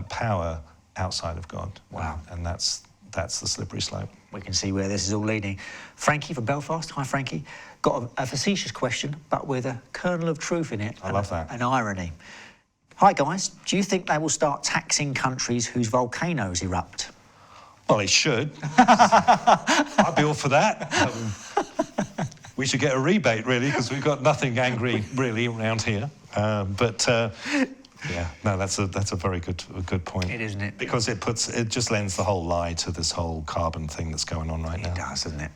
power outside of God. Wow. And that's the slippery slope. We can see where this is all leading. Frankie from Belfast. Hi, Frankie. Got a facetious question, but with a kernel of truth in it. I love that. An irony. Hi, guys. Do you think they will start taxing countries whose volcanoes erupt? Well, they should. I'd be all for that. We should get a rebate, really, because we've got nothing angry, really, around here. Yeah, no, that's a very good point. It isn't it? Because it just lends the whole lie to this whole carbon thing that's going on right now. It does, doesn't it?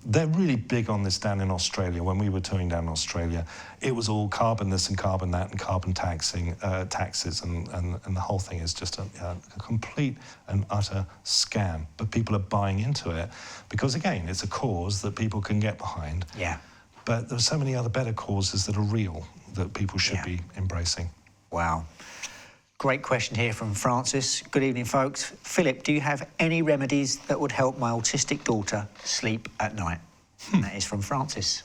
They're really big on this down in Australia. When we were touring down in Australia, it was all carbon this and carbon that and carbon taxes, and the whole thing is just a complete and utter scam. But people are buying into it because, again, it's a cause that people can get behind. Yeah. But there are so many other better causes that are real that people should be embracing. Wow. Great question here from Francis. Good evening, folks. Philip, do you have any remedies that would help my autistic daughter sleep at night? That is from Francis.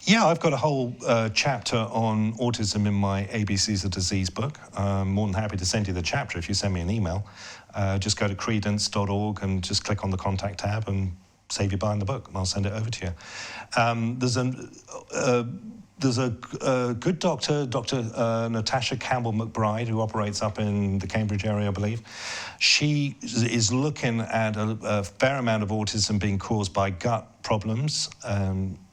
Yeah, I've got a whole chapter on autism in my ABCs of Disease book. I'm more than happy to send you the chapter if you send me an email. Just go to credence.org and just click on the contact tab and save you buying the book, and I'll send it over to you. There's a good doctor, Dr. Natasha Campbell-McBride, who operates up in the Cambridge area, I believe. She is looking at a fair amount of autism being caused by gut problems.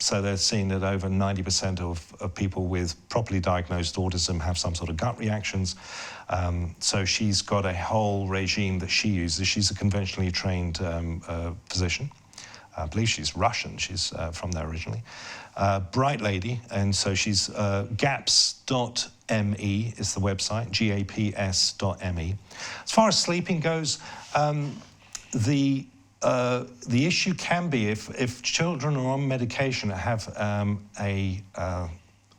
So they're seeing that over 90% of people with properly diagnosed autism have some sort of gut reactions. So she's got a whole regime that she uses. She's a conventionally trained physician. I believe she's Russian. She's from there originally. Bright lady, and so she's gaps.me is the website, gaps.me. As far as sleeping goes, the issue can be if children are on medication that have an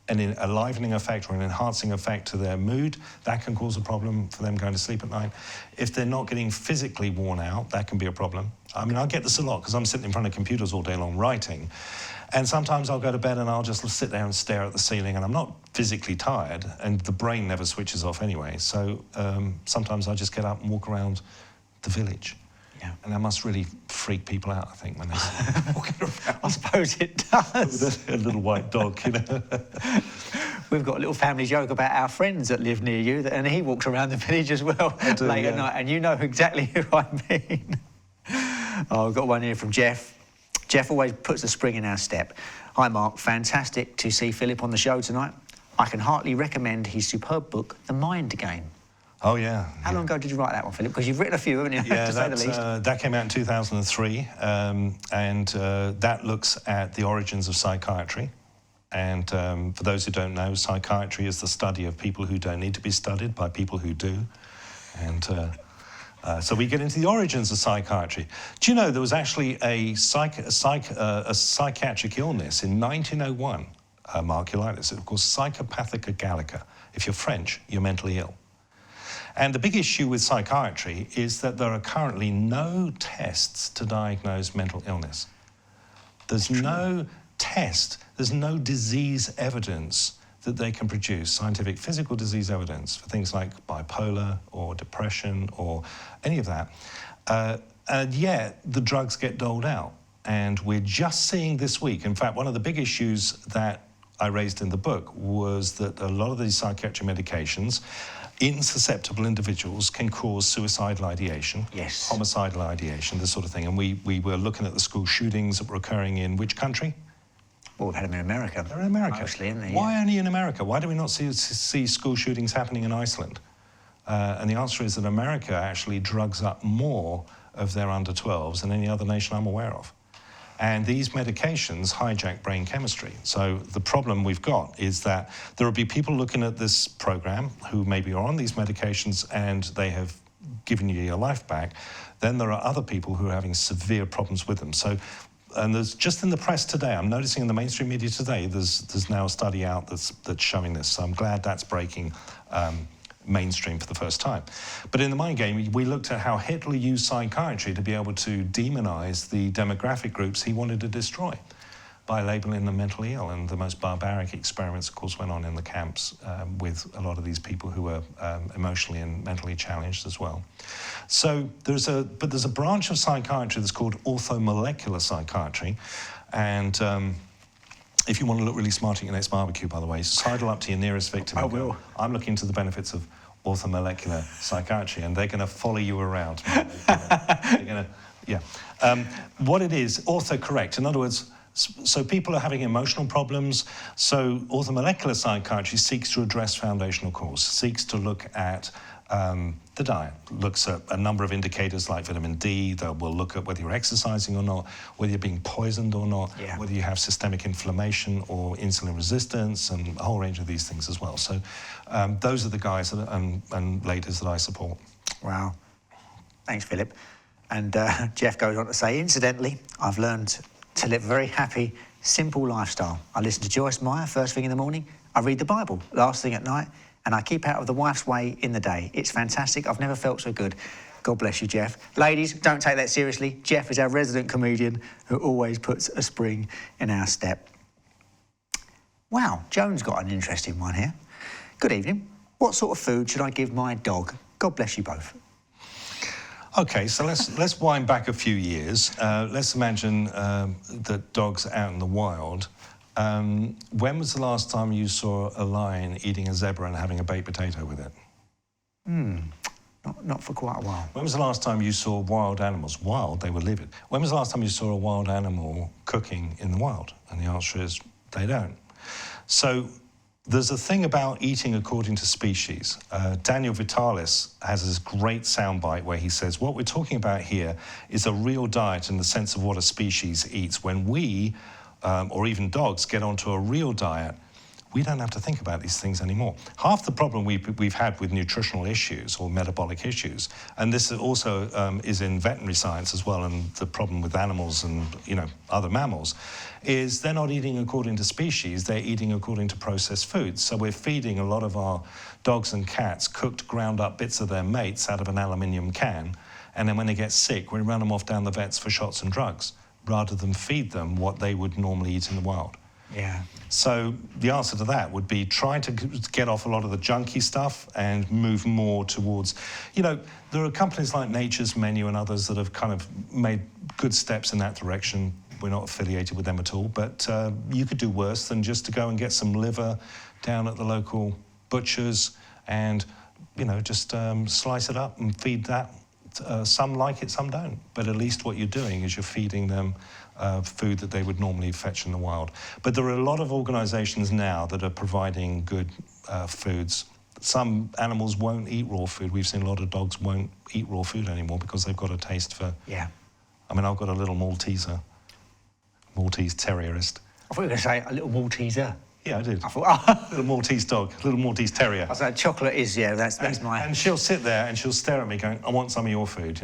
enlivening effect or an enhancing effect to their mood, that can cause a problem for them going to sleep at night. If they're not getting physically worn out, that can be a problem. I mean, I get this a lot because I'm sitting in front of computers all day long writing. And sometimes I'll go to bed and I'll just sit there and stare at the ceiling, and I'm not physically tired, and the brain never switches off anyway. So sometimes I just get up and walk around the village. Yeah. And that must really freak people out, I think, when they're walking around. I suppose it does. With a little white dog, you know. We've got a little family joke about our friends that live near you, and he walks around the village as well late at night, and you know exactly who I mean. Oh, I've got one here from Jeff. Jeff always puts a spring in our step. Hi, Mark. Fantastic to see Philip on the show tonight. I can heartily recommend his superb book, The Mind Game. Oh, yeah. How long ago did you write that one, Philip? Because you've written a few, haven't you? Yeah, to say the least. That came out in 2003, and that looks at the origins of psychiatry. And for those who don't know, psychiatry is the study of people who don't need to be studied by people who do. And so we get into the origins of psychiatry. Do you know there was actually a psychiatric illness in 1901, Mark Willats, of course, psychopathica gallica. If you're French, you're mentally ill. And the big issue with psychiatry is that there are currently no tests to diagnose mental illness. There's no test, there's no disease evidence that they can produce, scientific physical disease evidence for things like bipolar or depression or any of that. And yet the drugs get doled out. And we're just seeing this week, in fact, one of the big issues that I raised in the book was that a lot of these psychiatric medications in susceptible individuals can cause suicidal ideation, yes, homicidal ideation, this sort of thing. And we were looking at the school shootings that were occurring in which country? Well, we've had them in America. They're in America. Mostly, isn't they? Why only in America? Why do we not see school shootings happening in Iceland? And the answer is that America actually drugs up more of their under-12s than any other nation I'm aware of. And these medications hijack brain chemistry. So the problem we've got is that there will be people looking at this program who maybe are on these medications and they have given you your life back. Then there are other people who are having severe problems with them. So, and there's just in the press today, I'm noticing in the mainstream media today, there's now a study out that's showing this. So I'm glad that's breaking mainstream for the first time. But in the mind game, we looked at how Hitler used psychiatry to be able to demonize the demographic groups he wanted to destroy by labeling them mentally ill. And the most barbaric experiments, of course, went on in the camps with a lot of these people who were emotionally and mentally challenged as well. So there's a branch of psychiatry that's called orthomolecular psychiatry. And if you want to look really smart at your next barbecue, by the way, sidle up to your nearest victim. I will. I'm looking into the benefits of orthomolecular psychiatry, and they're going to follow you around. They're going to, yeah. What it is, orthocorrect. In other words, so people are having emotional problems. So orthomolecular psychiatry seeks to address foundational cause, seeks to look at the diet, looks at a number of indicators like vitamin D. We'll look at whether you're exercising or not, whether you're being poisoned or not, yeah, whether you have systemic inflammation or insulin resistance, and a whole range of these things as well. So those are the guys and ladies that I support. Wow. Thanks, Philip. And Jeff goes on to say, incidentally, I've learned to live a very happy, simple lifestyle. I listen to Joyce Meyer first thing in the morning. I read the Bible last thing at night. And I keep out of the wife's way in the day. It's fantastic. I've never felt so good. God bless you, Jeff. Ladies, don't take that seriously. Jeff is our resident comedian who always puts a spring in our step. Wow, Joan's got an interesting one here. Good evening. What sort of food should I give my dog? God bless you both. Okay, so let's wind back a few years. Let's imagine that dogs are out in the wild. When was the last time you saw a lion eating a zebra and having a baked potato with it? Not for quite a while. When was the last time you saw wild animals? Wild, they were livid. When was the last time you saw a wild animal cooking in the wild? And the answer is, they don't. So there's a thing about eating according to species. Daniel Vitalis has this great soundbite where he says, what we're talking about here is a real diet in the sense of what a species eats. When we or even dogs get onto a real diet, we don't have to think about these things anymore. Half the problem we've had with nutritional issues or metabolic issues, and this also is in veterinary science as well, and the problem with animals and other mammals, is they're not eating according to species, they're eating according to processed foods. So we're feeding a lot of our dogs and cats cooked, ground up bits of their mates out of an aluminium can, and then when they get sick, we run them off down the vets for shots and drugs, rather than feed them what they would normally eat in the wild. Yeah. So the answer to that would be try to get off a lot of the junky stuff and move more towards, there are companies like Nature's Menu and others that have kind of made good steps in that direction. We're not affiliated with them at all, but you could do worse than just to go and get some liver down at the local butcher's and, just slice it up and feed that. Some like it, some don't. But at least what you're doing is you're feeding them food that they would normally fetch in the wild. But there are a lot of organisations now that are providing good foods. Some animals won't eat raw food. We've seen a lot of dogs won't eat raw food anymore because they've got a taste for... Yeah. I mean, I've got a little Maltese Terrierist. I thought you were going to say a little Malteser. Yeah, I did. I thought, little Maltese dog, little Maltese Terrier. I said chocolate is, that's my... And she'll sit there and she'll stare at me going, I want some of your food,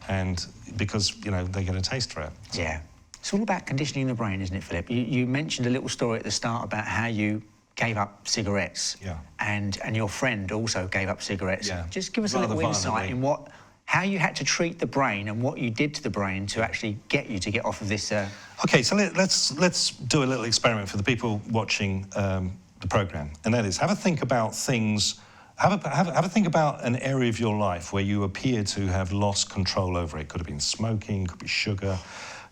and because, they get a taste for it. So. Yeah. It's all about conditioning the brain, isn't it, Philip? You mentioned a little story at the start about how you gave up cigarettes. Yeah. And your friend also gave up cigarettes. Yeah. Just give us a Rather little insight violently. in how you had to treat the brain and what you did to the brain to actually get you to get off of this... OK, so let's do a little experiment for the people watching the programme, and that is have a think about things... Have a think about an area of your life where you appear to have lost control over it. Could have been smoking, could be sugar,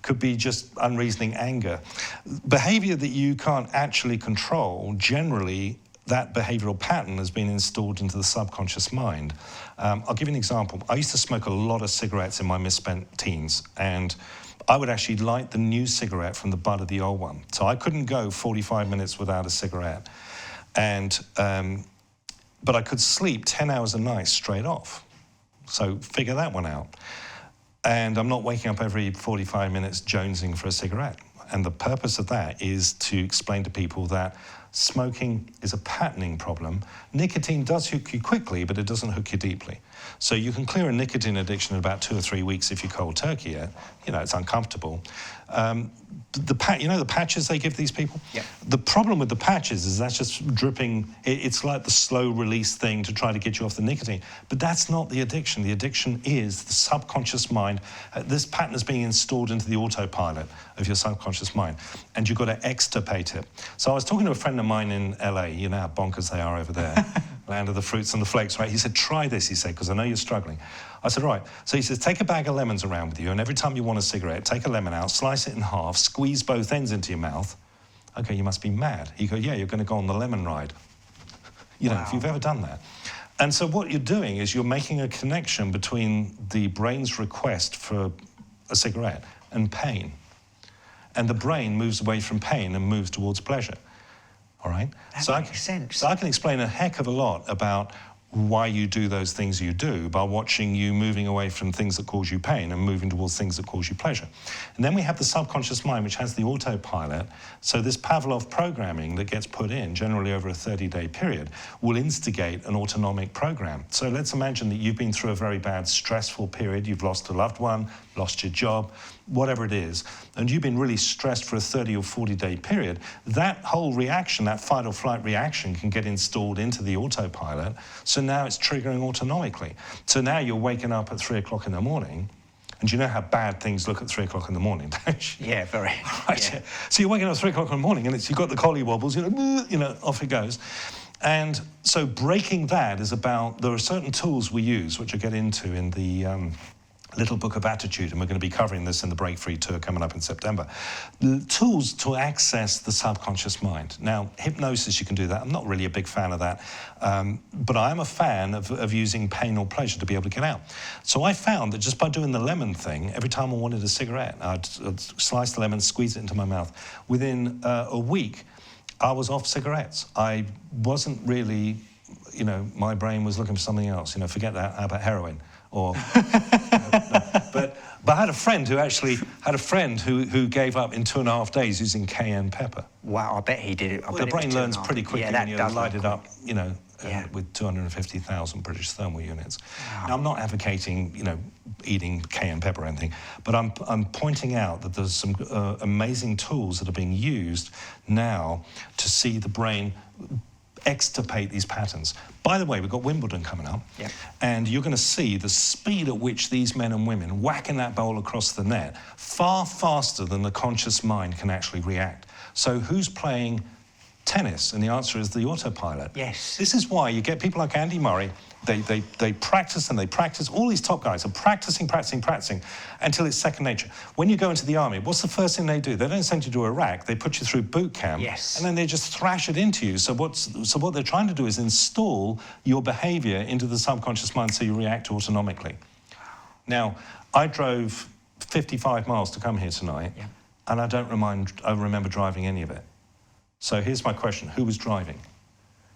could be just unreasoning anger. Behavior that you can't actually control, generally, that behavioral pattern has been installed into the subconscious mind. I'll give you an example. I used to smoke a lot of cigarettes in my misspent teens, and I would actually light the new cigarette from the butt of the old one. So I couldn't go 45 minutes without a cigarette. And, but I could sleep 10 hours a night straight off. So figure that one out. And I'm not waking up every 45 minutes jonesing for a cigarette. And the purpose of that is to explain to people that smoking is a patterning problem. Nicotine does hook you quickly, but it doesn't hook you deeply. So you can clear a nicotine addiction in about 2 or 3 weeks if you cold turkey it. You know, it's uncomfortable. You know the patches they give these people? Yeah. The problem with the patches is that's just dripping. It's like the slow release thing to try to get you off the nicotine. But that's not the addiction. The addiction is the subconscious mind. This pattern is being installed into the autopilot of your subconscious mind. And you've got to extirpate it. So I was talking to a friend of mine in LA. You know how bonkers they are over there. Land of the fruits and the flakes, right? He said, try this, he said, because I know you're struggling. I said, right. So he says, take a bag of lemons around with you, and every time you want a cigarette, take a lemon out, slice it in half, squeeze both ends into your mouth. Okay, you must be mad. He goes, yeah, you're going to go on the lemon ride. You know, if you've ever done that. And so what you're doing is you're making a connection between the brain's request for a cigarette and pain. And the brain moves away from pain and moves towards pleasure. All right? That makes sense. So I can explain a heck of a lot about why you do those things you do by watching you moving away from things that cause you pain and moving towards things that cause you pleasure. And then we have the subconscious mind, which has the autopilot. So this Pavlov programming that gets put in, generally over a 30-day period, will instigate an autonomic program. So let's imagine that you've been through a very bad, stressful period. You've lost a loved one, lost your job, whatever it is, and you've been really stressed for a 30 or 40-day period. That whole reaction, that fight or flight reaction, can get installed into the autopilot. So now it's triggering autonomically. So now you're waking up at 3 o'clock in the morning, and you know how bad things look at 3 o'clock in the morning, don't you? Yeah, very. Right. Yeah. So you're waking up at 3 o'clock in the morning, and you've got the collie wobbles, you know, off it goes. And so breaking that is about, there are certain tools we use, which I get into in the Little Book of Attitude, and we're going to be covering this in the Break Free Tour coming up in September. The tools to access the subconscious mind. Now, hypnosis, you can do that. I'm not really a big fan of that, but I am a fan of using pain or pleasure to be able to get out. So I found that just by doing the lemon thing, every time I wanted a cigarette, I'd slice the lemon, squeeze it into my mouth. Within a week, I was off cigarettes. I wasn't really, you know, my brain was looking for something else. You know, forget that, how about heroin? Or, but I had a friend who gave up in 2.5 days using cayenne pepper. Wow, I bet he did it. Well, the brain learns pretty quickly when you light it up, you know, with 250,000 British thermal units. Wow. Now, I'm not advocating, you know, eating cayenne pepper or anything, but I'm pointing out that there's some amazing tools that are being used now to see the brain extirpate these patterns. By the way, we've got Wimbledon coming up, and you're going to see the speed at which these men and women whacking that ball across the net far faster than the conscious mind can actually react. So who's playing tennis? And the answer is the autopilot. Yes. This is why you get people like Andy Murray. They practice and they practice. All these top guys are practicing until it's second nature. When you go into the army, what's the first thing they do? They don't send you to Iraq. They put you through boot camp. Yes. And then they just thrash it into you. So what they're trying to do is install your behavior into the subconscious mind so you react autonomically. Now, I drove 55 miles to come here tonight, and I remember driving any of it. So here's my question: who was driving?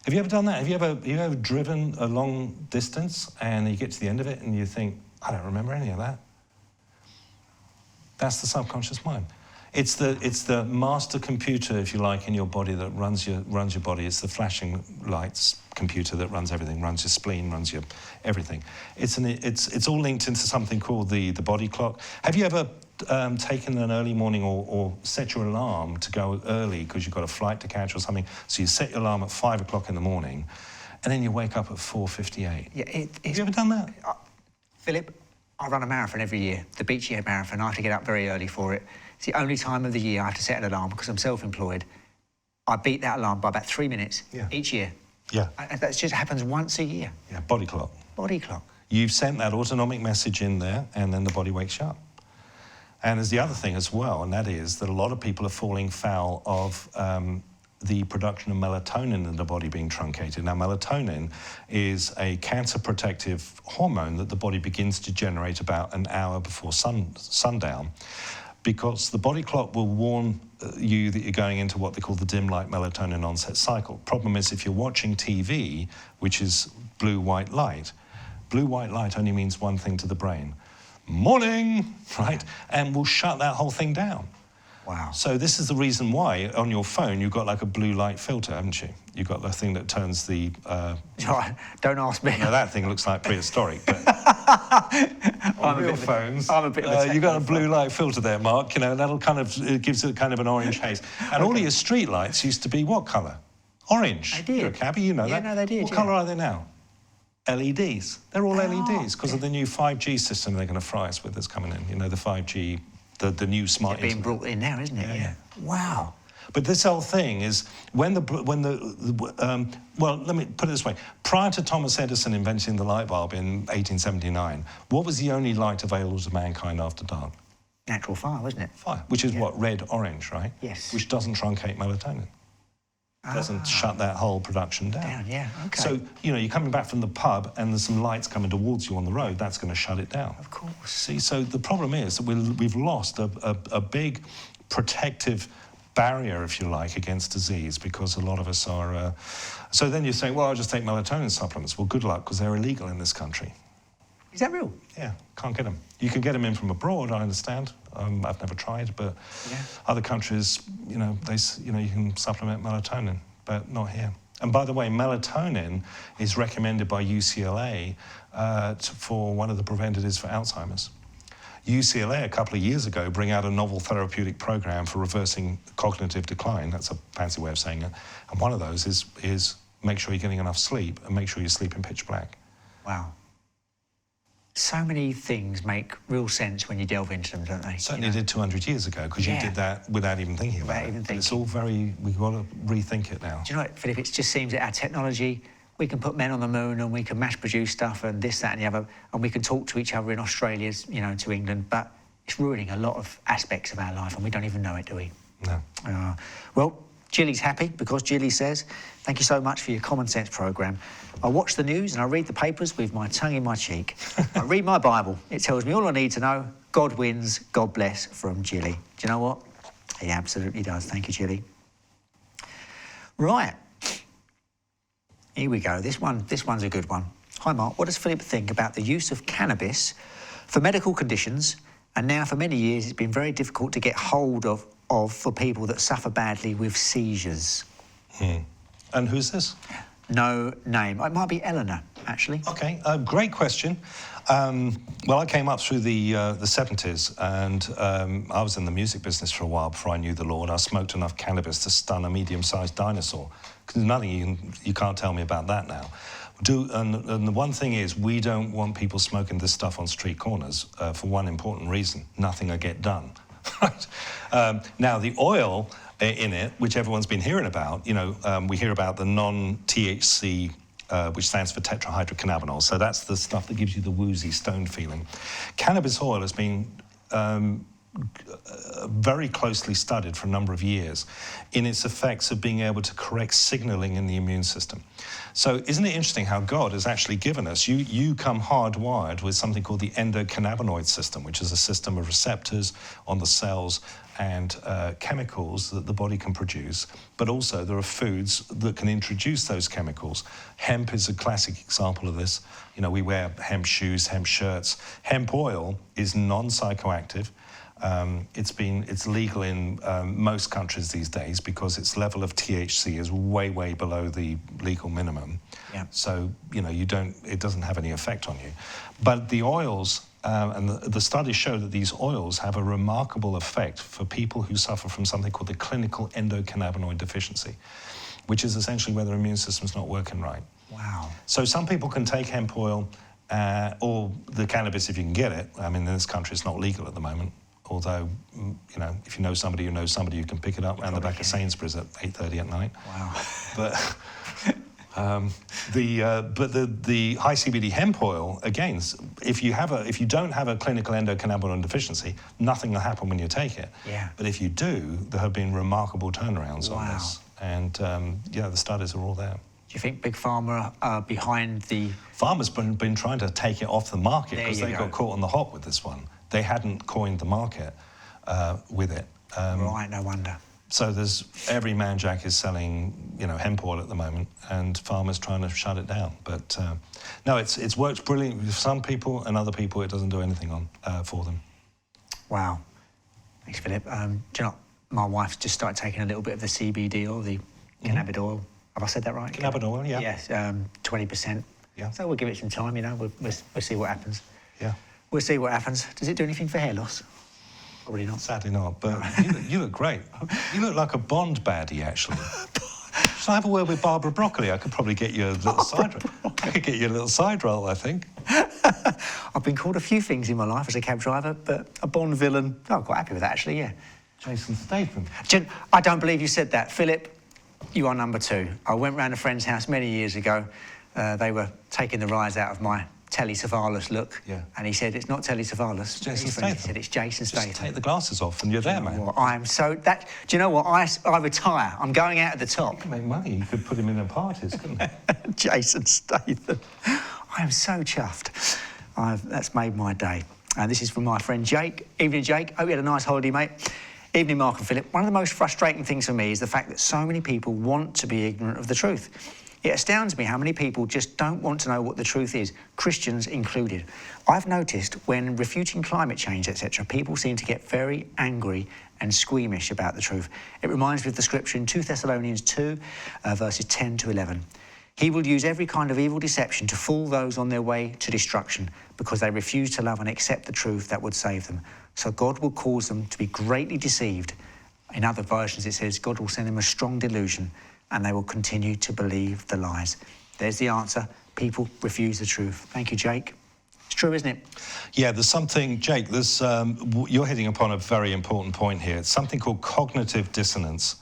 Have you ever done that? Have you ever driven a long distance and you get to the end of it and you think, I don't remember any of that? That's the subconscious mind. It's the master computer, if you like, in your body that runs your body. It's the flashing lights computer that runs everything, runs your spleen, runs your everything. It's all linked into something called the body clock. Have you ever taken an early morning or set your alarm to go early because you've got a flight to catch or something? So you set your alarm at 5 o'clock in the morning, and then you wake up at 4:58. Yeah, have you ever done that? Philip, I run a marathon every year, the Beachy Head Marathon. I have to get up very early for it. It's the only time of the year I have to set an alarm because I'm self-employed. I beat that alarm by about 3 minutes each year. Yeah. That just happens once a year. Yeah, body clock. Body clock. You've sent that autonomic message in there, and then the body wakes you up. And there's the other thing as well, and that is that a lot of people are falling foul of the production of melatonin in the body being truncated. Now, melatonin is a cancer-protective hormone that the body begins to generate about an hour before sundown, because the body clock will warn you that you're going into what they call the dim light melatonin onset cycle. Problem is, if you're watching TV, which is blue-white light only means one thing to the brain: morning, right? And will shut that whole thing down. Wow. So this is the reason why on your phone you've got like a blue light filter, haven't you? You've got the thing that turns the... Don't ask me. No, that thing looks like prehistoric, but on real phones, I'm a bit of a you've got a blue light filter there, Mark, that'll kind of, it gives it kind of an orange haze. And all your street lights used to be what colour? Orange. They did. You're a cabbie, you know that. Yeah, no, they did. What colour are they now? LEDs. They're all LEDs because of the new 5G system they're going to fry us with that's coming in. The 5G, the new smart being internet. brought in now, isn't it? Yeah. Wow. But this whole thing is well, let me put it this way. Prior to Thomas Edison inventing the light bulb in 1879, what was the only light available to mankind after dark? Natural fire, wasn't it? Fire, which is what? Red, orange, right? Yes. Which doesn't truncate melatonin. Doesn't shut that whole production down. Yeah, okay. So, you're coming back from the pub and there's some lights coming towards you on the road, that's going to shut it down. Of course. See, so the problem is that we've lost a big protective barrier, if you like, against disease, because a lot of us are... So then you say, well, I'll just take melatonin supplements. Well, good luck, because they're illegal in this country. Is that real? Yeah, can't get them. You can get them in from abroad, I understand. I've never tried, but other countries, you can supplement melatonin, but not here. And by the way, melatonin is recommended by UCLA for one of the preventatives for Alzheimer's. UCLA a couple of years ago bring out a novel therapeutic program for reversing cognitive decline. That's a fancy way of saying it. And one of those is make sure you're getting enough sleep and make sure you sleep in pitch black. Wow. So many things make real sense when you delve into them, don't they? Certainly did 200 years ago, because you did that without even thinking about it. It's all we've got to rethink it now. Do you know what, Philip, it just seems that our technology, we can put men on the moon and we can mass produce stuff and this, that and the other, and we can talk to each other in Australia, to England, but it's ruining a lot of aspects of our life and we don't even know it, do we? No. Well, Jilly's happy because Jilly says, thank you so much for your common sense programme. I watch the news and I read the papers with my tongue in my cheek. I read my Bible. It tells me all I need to know. God wins, God bless, from Jilly. Do you know what? He absolutely does. Thank you, Jilly. Right. Here we go. This one's a good one. Hi, Mark. What does Philip think about the use of cannabis for medical conditions? And now for many years, it's been very difficult to get hold of for people that suffer badly with seizures. And who's this? No name. It might be Eleanor, actually. Okay, great question. Well, I came up through the 70s, and I was in the music business for a while before I knew the Lord. I smoked enough cannabis to stun a medium-sized dinosaur. Because nothing you can't tell me about that now. And the one thing is, we don't want people smoking this stuff on street corners for one important reason: nothing will get done. Right? Now, the oil in it, which everyone's been hearing about, we hear about the non-THC, which stands for tetrahydrocannabinol. So that's the stuff that gives you the woozy, stoned feeling. Cannabis oil has been very closely studied for a number of years in its effects of being able to correct signaling in the immune system. So isn't it interesting how God has actually given us, you come hardwired with something called the endocannabinoid system, which is a system of receptors on the cells and chemicals that the body can produce, but also there are foods that can introduce those chemicals. Hemp is a classic example of this. We wear hemp shoes, hemp shirts. Hemp oil is non-psychoactive. It's legal in most countries these days because its level of THC is way, way below the legal minimum. Yeah. So, it doesn't have any effect on you. But the oils, and the studies show that these oils have a remarkable effect for people who suffer from something called the clinical endocannabinoid deficiency, which is essentially where their immune system's not working right. Wow. So some people can take hemp oil or the cannabis if you can get it. I mean, in this country it's not legal at the moment. Although, if you know somebody who knows somebody, you can pick it up around the back of Sainsbury's at 8:30 at night. Wow. But But the high CBD hemp oil, again, if you don't have a clinical endocannabinoid deficiency, nothing will happen when you take it. Yeah. But if you do, there have been remarkable turnarounds on this. And the studies are all there. Do you think Big Pharma are behind the... Pharma's been trying to take it off the market because they got caught on the hop with this one. They hadn't coined the market with it. Right, no wonder. So there's every man jack is selling, hemp oil at the moment, and Pharma's trying to shut it down. But no, it's worked brilliantly with some people, and other people it doesn't do anything for them. Wow. Thanks, Philip. Do you know, my wife's just started taking a little bit of the CBD oil, the cannabis oil. Have I said that right? Cannabis oil, yeah. Yes, 20%. Yeah. So we'll give it some time, we'll see what happens. Yeah. We'll see what happens. Does it do anything for hair loss? Probably not. Sadly not, but you look great. You look like a Bond baddie, actually. Should I have a word with Barbara Broccoli? I could probably get you a little side roll. I could get you a little side roll, I think. I've been called a few things in my life as a cab driver, but a Bond villain, I'm quite happy with that, actually, yeah. Jason Statham. I don't believe you said that. Philip, you are number 2. I went round a friend's house many years ago. They were taking the rise out of my Telly Savalas look. Yeah. And he said, it's not Telly Savalas. Jason Statham. He said, it's Jason Statham. Just take the glasses off and you're there, man. Well, I'm so... Do you know what? I retire. I'm going out at the top. You can make money. You could put him in the parties, couldn't you? Jason Statham. I am so chuffed. That's made my day. And this is from my friend Jake. Evening, Jake. Hope you had a nice holiday, mate. Evening, Mark and Philip. One of the most frustrating things for me is the fact that so many people want to be ignorant of the truth. It astounds me how many people just don't want to know what the truth is, Christians included. I've noticed when refuting climate change, etc., people seem to get very angry and squeamish about the truth. It reminds me of the scripture in 2 Thessalonians 2, verses 10 to 11. He will use every kind of evil deception to fool those on their way to destruction because they refuse to love and accept the truth that would save them. So God will cause them to be greatly deceived. In other versions, it says God will send them a strong delusion and they will continue to believe the lies. There's the answer. People refuse the truth. Thank you, Jake. It's true, isn't it? Yeah, there's something, Jake, you're hitting upon a very important point here. It's something called cognitive dissonance.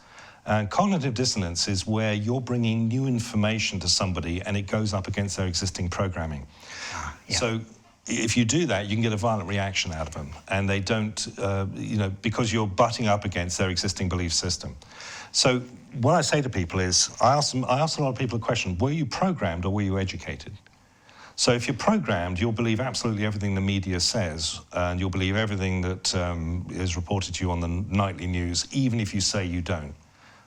And cognitive dissonance is where you're bringing new information to somebody and it goes up against their existing programming. Yeah. So if you do that, you can get a violent reaction out of them. And they don't, because you're butting up against their existing belief system. So what I say to people is, I ask a lot of people a question, were you programmed or were you educated? So if you're programmed, you'll believe absolutely everything the media says, and you'll believe everything that is reported to you on the nightly news, even if you say you don't.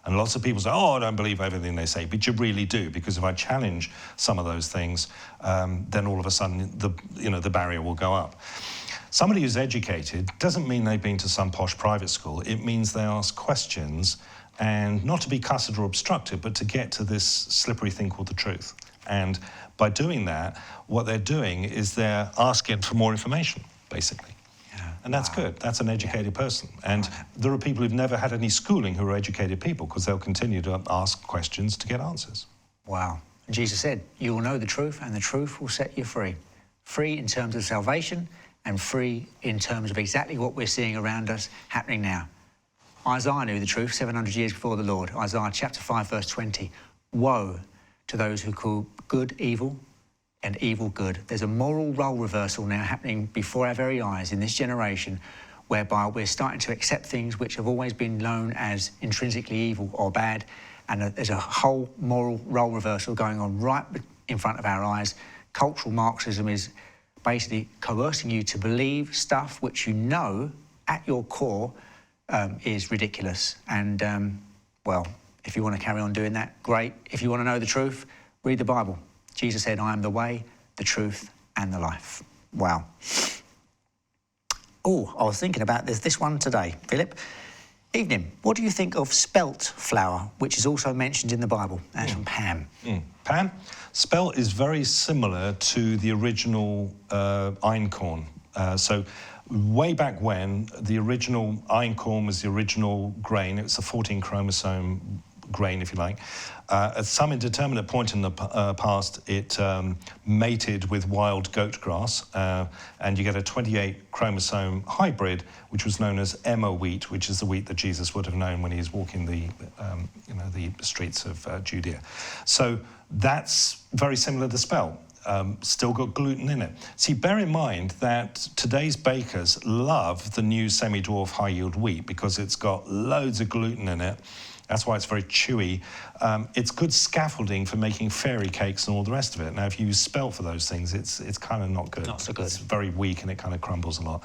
And lots of people say, oh, I don't believe everything they say, but you really do, because if I challenge some of those things, then all of a sudden the barrier will go up. Somebody who's educated doesn't mean they've been to some posh private school. It means they ask questions, and not to be cussed or obstructive, but to get to this slippery thing called the truth. And by doing that, what they're doing is they're asking for more information, basically. Yeah. And that's good. That's an educated person. And there are people who've never had any schooling who are educated people because they'll continue to ask questions to get answers. Wow. Jesus said, you will know the truth and the truth will set you free. Free in terms of salvation and free in terms of exactly what we're seeing around us happening now. Isaiah knew the truth 700 years before the Lord. Isaiah chapter 5, verse 20. Woe to those who call good evil and evil good. There's a moral role reversal now happening before our very eyes in this generation, whereby we're starting to accept things which have always been known as intrinsically evil or bad, and there's a whole moral role reversal going on right in front of our eyes. Cultural Marxism is basically coercing you to believe stuff which you know at your core is ridiculous. And, well, if you want to carry on doing that, great. If you want to know the truth, read the Bible. Jesus said, I am the way, the truth, and the life. Wow. Oh, I was thinking about this one today. Philip, evening. What do you think of spelt flour, which is also mentioned in the Bible? That's from Pam. Pam, spelt is very similar to the original einkorn. So way back when, the original einkorn was the original grain. It was a 14 chromosome grain, if you like. At some indeterminate point in the past, it mated with wild goat grass, and you get a 28 chromosome hybrid, which was known as Emma wheat, which is the wheat that Jesus would have known when he was walking the streets of Judea. So that's very similar to spelt. Still got gluten in it. See, bear in mind that today's bakers love the new semi-dwarf high-yield wheat because it's got loads of gluten in it. That's why it's very chewy. It's good scaffolding for making fairy cakes and all the rest of it. Now, if you use spelt for those things, it's kind of not good. Not so good. It's very weak and it kind of crumbles a lot.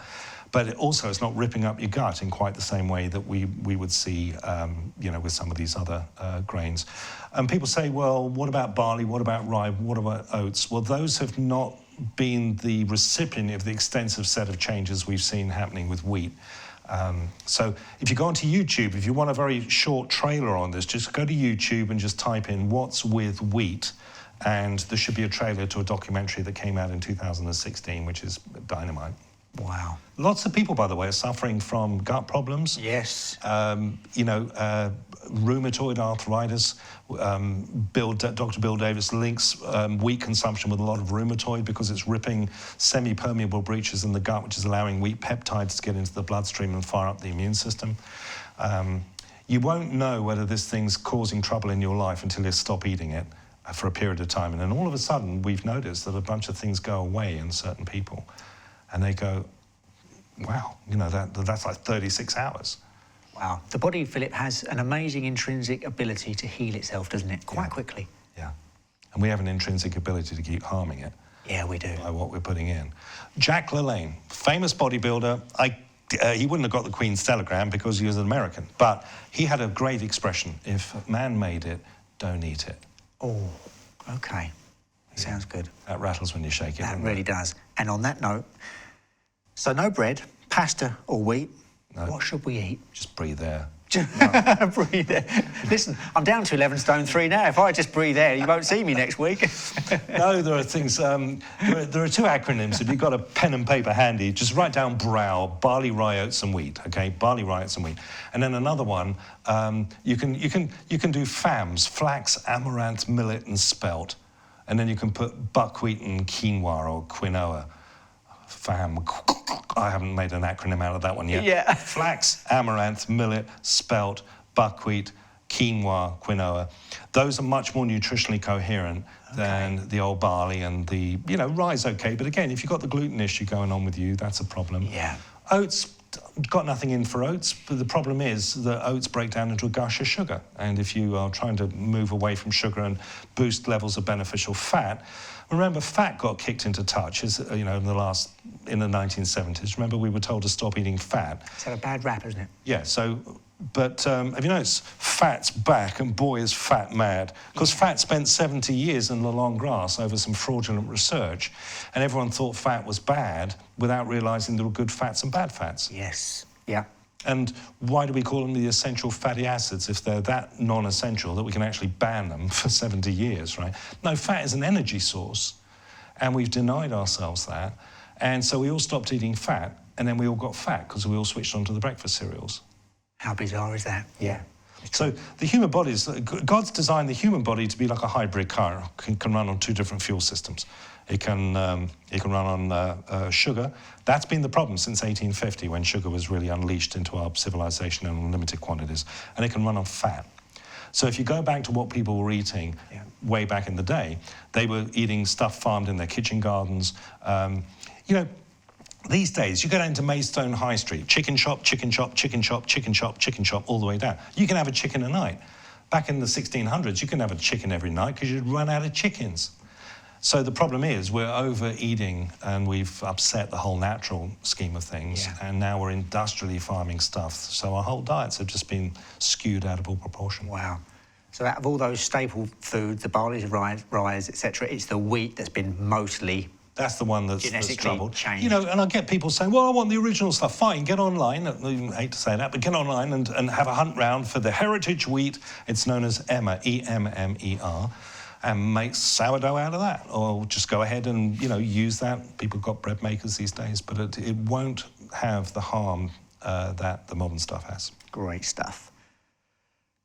But it's not ripping up your gut in quite the same way that we would see, with some of these other grains. And people say, well, what about barley? What about rye? What about oats? Well, those have not been the recipient of the extensive set of changes we've seen happening with wheat. So if you go onto YouTube, if you want a very short trailer on this, just go to YouTube and just type in what's with wheat. And there should be a trailer to a documentary that came out in 2016, which is dynamite. Wow. Lots of people, by the way, are suffering from gut problems. Yes. Rheumatoid arthritis. Dr. Bill Davis links wheat consumption with a lot of rheumatoid because it's ripping semi-permeable breaches in the gut, which is allowing wheat peptides to get into the bloodstream and fire up the immune system. You won't know whether this thing's causing trouble in your life until you stop eating it for a period of time. And then all of a sudden, we've noticed that a bunch of things go away in certain people. And they go, wow, that's like 36 hours. Wow. The body, Philip, has an amazing intrinsic ability to heal itself, doesn't it? Quite quickly. Yeah. And we have an intrinsic ability to keep harming it. Yeah, we do. By what we're putting in. Jack LaLanne, famous bodybuilder. He wouldn't have got the Queen's telegram because he was an American. But he had a great expression. If man made it, don't eat it. Oh, OK. Sounds good. That rattles when you shake it. That really does. And on that note, so no bread, pasta or wheat. No. What should we eat? Just breathe air. Breathe air. Listen, I'm down to 11 stone 3 now. If I just breathe air, you won't see me next week. No, there are things. There are 2 acronyms. If you've got a pen and paper handy, just write down BROW, barley, rye, oats, and wheat. Okay, barley, rye, oats, and wheat. And then another one. You can do FAMS: flax, amaranth, millet, and spelt. And then you can put buckwheat and quinoa or quinoa. I haven't made an acronym out of that one yet. Yeah. Flax, amaranth, millet, spelt, buckwheat, quinoa, quinoa. Those are much more nutritionally coherent than the old barley and the, rye's okay. But again, if you've got the gluten issue going on with you, that's a problem. Yeah. Oats, got nothing in for oats, but the problem is that oats break down into a gush of sugar. And if you are trying to move away from sugar and boost levels of beneficial fat, remember, fat got kicked into touch, in the 1970s. Remember, we were told to stop eating fat. It's had a bad rap, hasn't it? Yeah, but have you noticed, fat's back, and boy, is fat mad. Because fat spent 70 years in the long grass over some fraudulent research, and everyone thought fat was bad without realising there were good fats and bad fats. Yes, yeah. And why do we call them the essential fatty acids if they're that non-essential that we can actually ban them for 70 years, right? No, fat is an energy source, and we've denied ourselves that. And so we all stopped eating fat, and then we all got fat because we all switched onto the breakfast cereals. How bizarre is that? Yeah. So the human body God's designed the human body to be like a hybrid car. It can run on 2 different fuel systems. It can run on sugar. That's been the problem since 1850 when sugar was really unleashed into our civilization in unlimited quantities. And it can run on fat. So if you go back to what people were eating way back in the day, they were eating stuff farmed in their kitchen gardens. These days, you go down to Maidstone High Street, chicken shop, chicken shop, chicken shop, chicken shop, chicken shop, all the way down. You can have a chicken a night. Back in the 1600s, you couldn't have a chicken every night because you'd run out of chickens. So the problem is we're overeating and we've upset the whole natural scheme of things. Yeah. And now we're industrially farming stuff. So our whole diets have just been skewed out of all proportion. Wow. So out of all those staple foods, the barley, rye, etc., it's the wheat that's been mostly... That's the one that's troubled. Changed. And I get people saying, well, I want the original stuff. Fine, get online. I hate to say that, but get online and have a hunt round for the heritage wheat. It's known as Emmer, E-M-M-E-R, and make sourdough out of that. Or just go ahead and, use that. People have got bread makers these days, but it won't have the harm that the modern stuff has. Great stuff.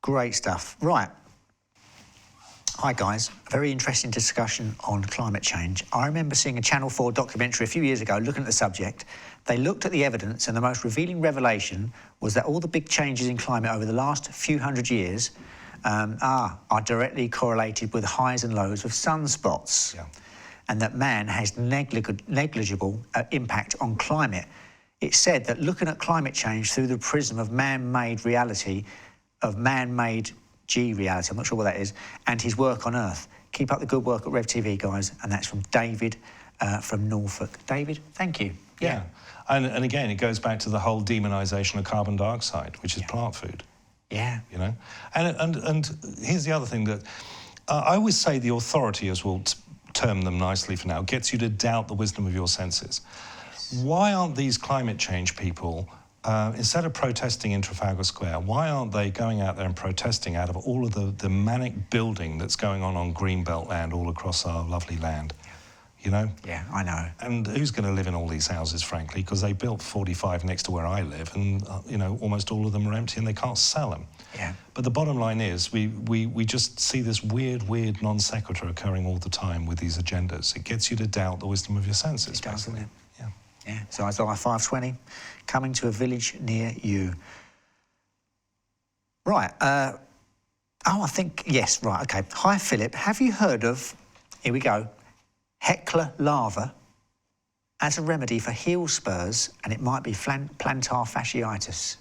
Great stuff. Right. Hi guys, a very interesting discussion on climate change. I remember seeing a Channel 4 documentary a few years ago looking at the subject. They looked at the evidence and the most revealing revelation was that all the big changes in climate over the last few hundred years are directly correlated with highs and lows of sunspots. Yeah. And that man has negligible impact on climate. It's said that looking at climate change through the prism of man-made reality, of man-made reality, I'm not sure what that is, and his work on Earth. Keep up the good work at Rev TV, guys, and that's from David from Norfolk. David, thank you. Yeah. And again, it goes back to the whole demonisation of carbon dioxide, which is plant food. Yeah. You know? And here's the other thing that I always say the authority, as we'll term them nicely for now, gets you to doubt the wisdom of your senses. Yes. Why aren't these climate change people, instead of protesting in Trafalgar Square, why aren't they going out there and protesting out of all of the manic building that's going on Greenbelt land all across our lovely land? You know? Yeah, I know. And who's going to live in all these houses, frankly? Because they built 45 next to where I live, and you know, almost all of them are empty, and they can't sell them. Yeah. But the bottom line is, we just see this weird non sequitur occurring all the time with these agendas. It gets you to doubt the wisdom of your senses, basically. Yeah. Yeah. So Isaiah 5:20, coming to a village near you. Right. I think yes. Right. Okay. Hi, Philip. Have you heard of? Here we go. Heckler lava as a remedy for heel spurs, and it might be plantar fasciitis.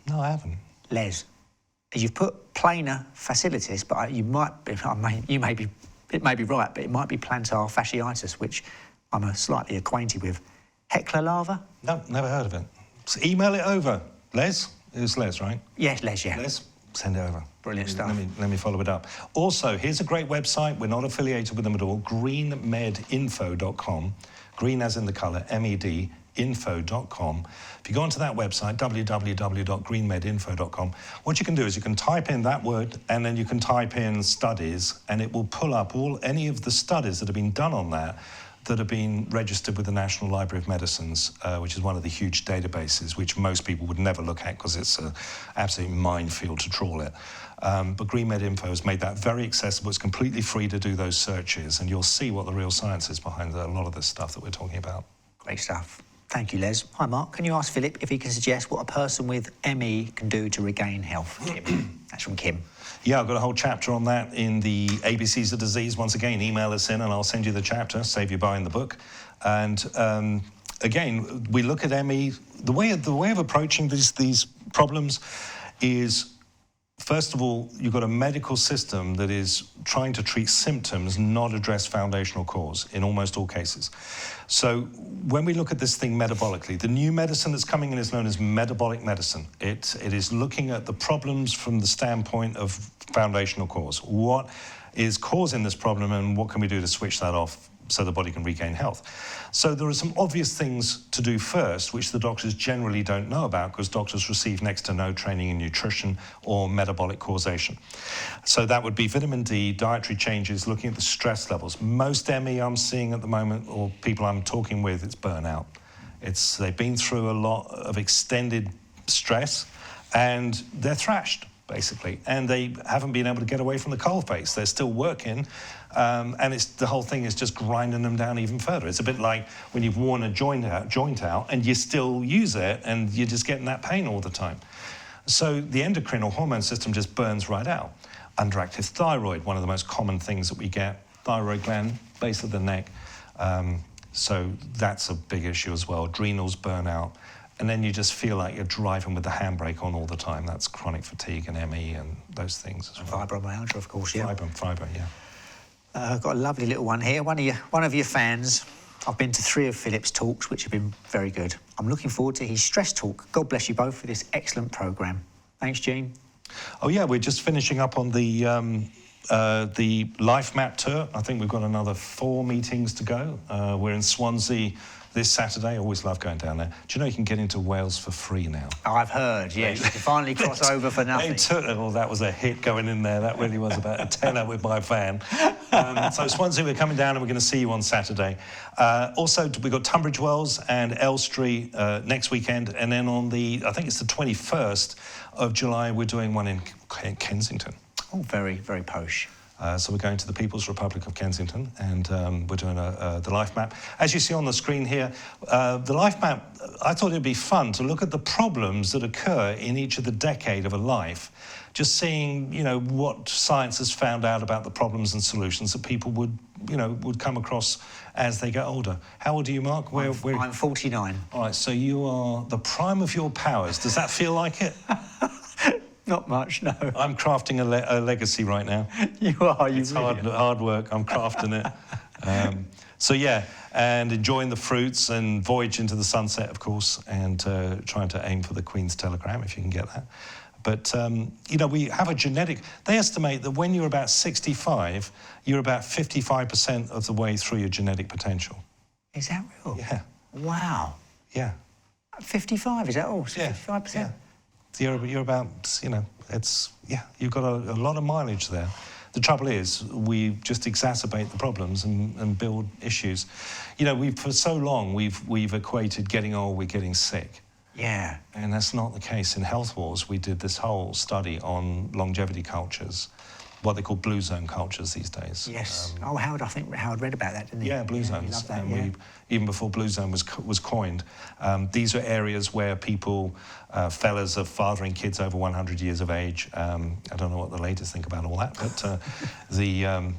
No, I haven't. Les, you've put planar facilities, but it may be right, but it might be plantar fasciitis, which I'm slightly acquainted with. Heckler lava? No, never heard of it. So email it over. Les? It's Les, right? Yes, Les, yeah. Les, send it over. Brilliant stuff. Let me follow it up. Also, here's a great website. We're not affiliated with them at all. greenmedinfo.com. Green as in the colour, MED, info.com. If you go onto that website, www.greenmedinfo.com, what you can do is you can type in that word and then you can type in studies, and it will pull up any of the studies that have been done on that have been registered with the National Library of Medicines, which is one of the huge databases which most people would never look at because it's an absolute minefield to trawl it. But GreenMed Info has made that very accessible. It's completely free to do those searches, and you'll see what the real science is behind a lot of this stuff that we're talking about. Great stuff. Thank you, Les. Hi, Mark. Can you ask Philip if he can suggest what a person with ME can do to regain health? Kim. That's from Kim. Yeah, I've got a whole chapter on that in the ABCs of Disease. Once again, email us in and I'll send you the chapter, save you buying the book. And again, we look at ME. The way of approaching these problems is, first of all, you've got a medical system that is trying to treat symptoms, not address foundational cause in almost all cases. So when we look at this thing metabolically, the new medicine that's coming in is known as metabolic medicine. It is looking at the problems from the standpoint of foundational cause. What is causing this problem and what can we do to switch that off so the body can regain health? So there are some obvious things to do first, which the doctors generally don't know about because doctors receive next to no training in nutrition or metabolic causation. So that would be vitamin D, dietary changes, looking at the stress levels. Most ME I'm seeing at the moment, or people I'm talking with, it's burnout. They've been through a lot of extended stress and they're thrashed, basically, and they haven't been able to get away from the coalface. They're still working, and the whole thing is just grinding them down even further. It's a bit like when you've worn a joint out and you still use it and you're just getting that pain all the time. So the endocrine or hormone system just burns right out. Underactive thyroid, one of the most common things that we get. Thyroid gland, base of the neck. So that's a big issue as well. Adrenals burn out. And then you just feel like you're driving with the handbrake on all the time. That's chronic fatigue and ME and those things as well. Fibromyalgia, of course, yeah. Fiber, yeah. I've got a lovely little one here. One of your fans. I've been to 3 of Philip's talks, which have been very good. I'm looking forward to his stress talk. God bless you both for this excellent programme. Thanks, Gene. Oh, yeah, we're just finishing up on the Life Map tour. I think we've got another 4 meetings to go. We're in Swansea this Saturday. I always love going down there. Do you know you can get into Wales for free now? Oh, I've heard, yes. You can finally cross over for nothing. That was a hit going in there. That really was about a tenner with my van. So Swansea, we're coming down and we're going to see you on Saturday. Also, we've got Tunbridge Wells and Elstree next weekend. And then on I think it's the 21st of July, we're doing one in Kensington. Oh, very, very posh. So we're going to the People's Republic of Kensington, and we're doing the life map. As you see on the screen here, the life map, I thought it'd be fun to look at the problems that occur in each of the decade of a life, just seeing, what science has found out about the problems and solutions that people would come across as they get older. How old are you, Mark? I'm 49. All right, so you are the prime of your powers. Does that feel like it? Not much, no. I'm crafting a legacy right now. You are, It's hard work. I'm crafting it. So yeah, and enjoying the fruits and voyage into the sunset, of course, and trying to aim for the Queen's telegram if you can get that. But we have a genetic. They estimate that when you're about 65, you're about 55% of the way through your genetic potential. Is that real? Yeah. Wow. Yeah. 55, is that all? Yeah. 55%? Yeah. You're about, you've got a lot of mileage there. The trouble is, we just exacerbate the problems and build issues. For so long, we've equated getting old with getting sick. Yeah. And that's not the case. In Health Wars, we did this whole study on longevity cultures, what they call blue zone cultures these days. Yes. Howard, I think Howard read about that, didn't he? Yeah, blue zones. Loved that, and even before blue zone was coined, these are areas where people, fellas, are fathering kids over 100 years of age. I don't know what the ladies think about all that, but the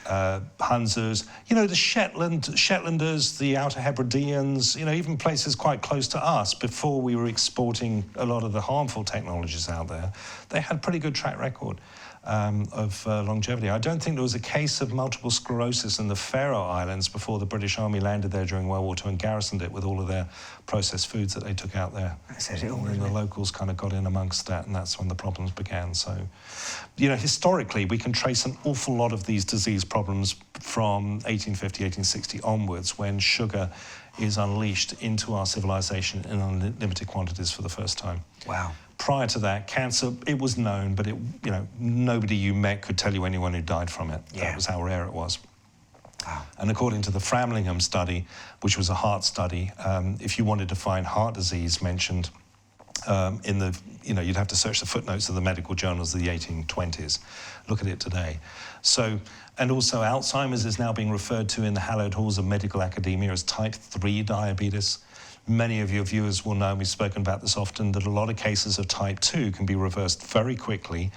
Hunzers, the Shetlanders, the Outer Hebrideans, even places quite close to us before we were exporting a lot of the harmful technologies out there, they had a pretty good track record of longevity. I don't think there was a case of multiple sclerosis in the Faroe Islands before the British Army landed there during World War II and garrisoned it with all of their processed foods that they took out there. That says it all, and the locals kind of got in amongst that, and that's when the problems began. So, historically, we can trace an awful lot of these disease problems from 1850, 1860 onwards, when sugar is unleashed into our civilization in unlimited quantities for the first time. Wow. Prior to that, cancer, it was known, but nobody you met could tell you anyone who died from it. Yeah. That was how rare it was. Wow. And according to the Framlingham study, which was a heart study, if you wanted to find heart disease mentioned you'd have to search the footnotes of the medical journals of the 1820s. Look at it today. So, and also Alzheimer's is now being referred to in the hallowed halls of medical academia as type 3 diabetes. Many of your viewers will know, we've spoken about this often, that a lot of cases of type 2 can be reversed very quickly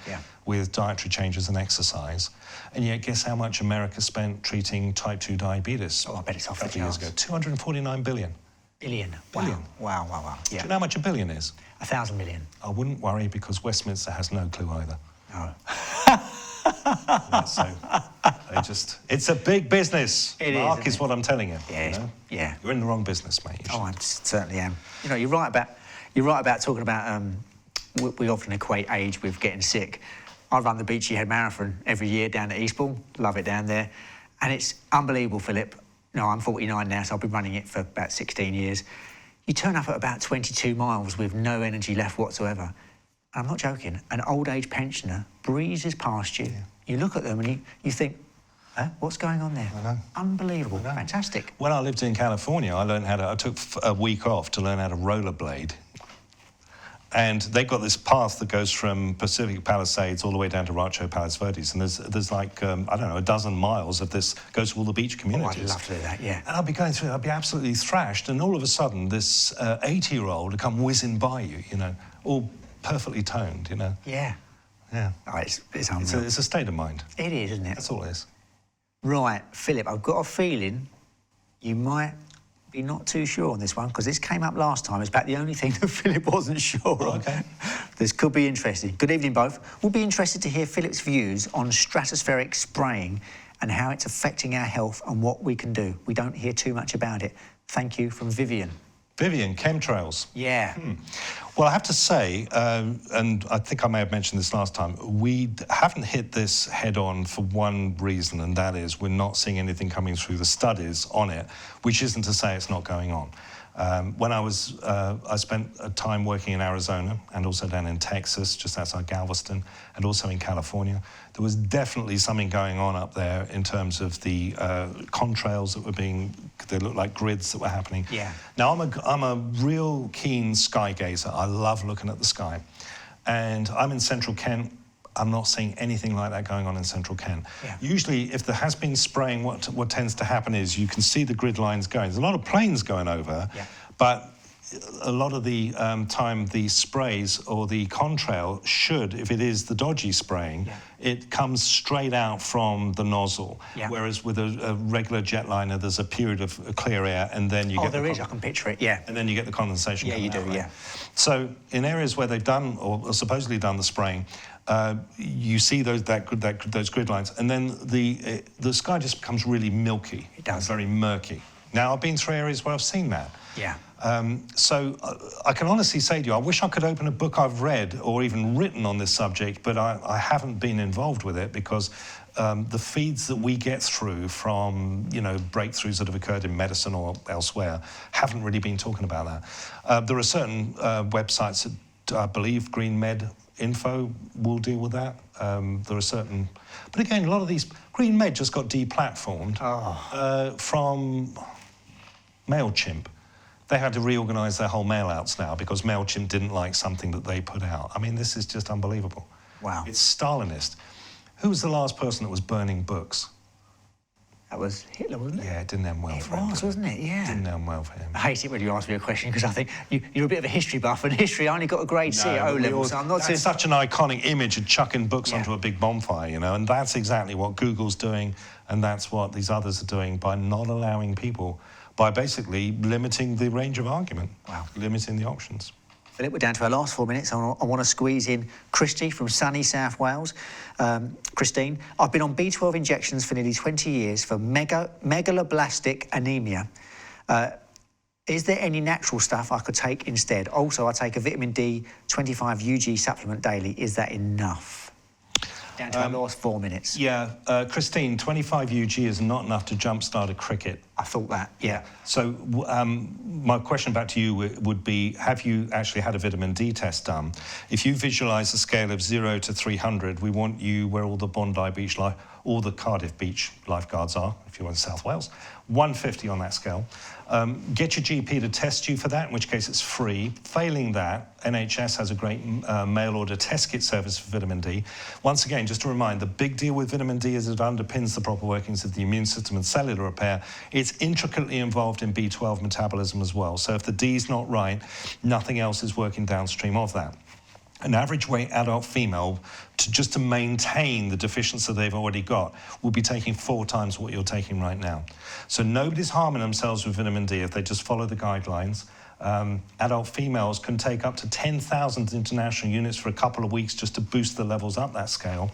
with dietary changes and exercise. And yet, guess how much America spent treating type 2 diabetes? Oh, I bet it's off a couple of years ago. 249 billion. Billion. Billion. Wow. Yeah. Do you know how much a billion is? 1,000 million. I wouldn't worry, because Westminster has no clue either. No. It's a big business. Mark, is what I'm telling you. Yeah. Yeah. You're in the wrong business, mate. I certainly am. You're right about talking about. We often equate age with getting sick. I run the Beachy Head Marathon every year down at Eastbourne. Love it down there, and it's unbelievable, Philip. No, I'm 49 now, so I've been running it for about 16 years. You turn up at about 22 miles with no energy left whatsoever. And I'm not joking. An old age pensioner breezes past you. Yeah. You look at them and you think, what's going on there? I know. Unbelievable. I know. Fantastic. When I lived in California, I took a week off to learn how to rollerblade. And they've got this path that goes from Pacific Palisades all the way down to Rancho Palos Verdes. And there's like, a dozen miles of this, goes to all the beach communities. Oh, I'd love to do that, yeah. And I'd be going through it, I'd be absolutely thrashed. And all of a sudden, this 80-year-old would come whizzing by you, all perfectly toned, Yeah. Yeah. Oh, it's unreal. It's a state of mind. It is, isn't it? That's all it is. Right, Philip, I've got a feeling you might be not too sure on this one, because this came up last time. It's about the only thing that Philip wasn't sure on. Okay. This could be interesting. Good evening, both. We'll be interested to hear Philip's views on stratospheric spraying and how it's affecting our health and what we can do. We don't hear too much about it. Thank you, from Vivian. Vivian, chemtrails. Yeah. Well, I have to say, and I think I may have mentioned this last time, we haven't hit this head on for one reason, and that is we're not seeing anything coming through the studies on it, which isn't to say it's not going on. When I spent time working in Arizona and also down in Texas, just outside Galveston, and also in California. There was definitely something going on up there in terms of the contrails that were they looked like grids that were happening. Yeah. Now, I'm a real keen sky gazer. I love looking at the sky. And I'm in central Kent. I'm not seeing anything like that going on in central Kent. Yeah. Usually, if there has been spraying, what tends to happen is you can see the grid lines going. There's a lot of planes going over, but a lot of the time the sprays or the contrail should, if it is the dodgy spraying, it comes straight out from the nozzle. Yeah. Whereas with a regular jetliner, there's a period of clear air, and then you get I can picture it, yeah. And then you get the condensation. Yeah, you do, right? yeah. So in areas where they've done or supposedly done the spraying, you see those grid lines, and then the sky just becomes really milky. It does. Very murky. Now, I've been through areas where I've seen that. Yeah. So I can honestly say to you, I wish I could open a book I've read or even written on this subject, but I haven't been involved with it because the feeds that we get through from, breakthroughs that have occurred in medicine or elsewhere haven't really been talking about that. There are certain websites that I believe Green Med Info will deal with that. There are certain... But again, a lot of these... Green Med just got deplatformed from MailChimp. They had to reorganise their whole mail-outs now because MailChimp didn't like something that they put out. I mean, this is just unbelievable. Wow. It's Stalinist. Who was the last person that was burning books? That was Hitler, wasn't it? Yeah, it didn't end well for him. It was, wasn't it? Yeah. It didn't end well for him. I hate it when you ask me a question because I think you're a bit of a history buff, and history I only got a grade C at O-level, so I'm not... That's such an iconic image of chucking books onto a big bonfire, and that's exactly what Google's doing, and that's what these others are doing by not allowing people, by basically limiting the range of argument. Wow. Limiting the options. Philip, we're down to our last 4 minutes. I want to squeeze in Christy from sunny South Wales. Christine, I've been on B12 injections for nearly 20 years for megaloblastic anemia. Is there any natural stuff I could take instead? Also, I take a vitamin D 25 UG supplement daily. Is that enough? Down to our last 4 minutes. Yeah, Christine, 25 UG is not enough to jumpstart a cricket. I thought that, yeah. So my question back to you would be, have you actually had a vitamin D test done? If you visualise a scale of 0 to 300, we want you where all the Bondi Beach all the Cardiff Beach lifeguards are, if you're in South Wales, 150 on that scale. Get your GP to test you for that, in which case it's free. Failing that, NHS has a great mail-order test kit service for vitamin D. Once again, just to remind, the big deal with vitamin D is it underpins the proper workings of the immune system and cellular repair. It's intricately involved in B12 metabolism as well. So if the D's not right, nothing else is working downstream of that. An average weight adult female, just to maintain the deficiency they've already got, will be taking 4 times what you're taking right now. So nobody's harming themselves with vitamin D if they just follow the guidelines. Adult females can take up to 10,000 international units for a couple of weeks just to boost the levels up that scale.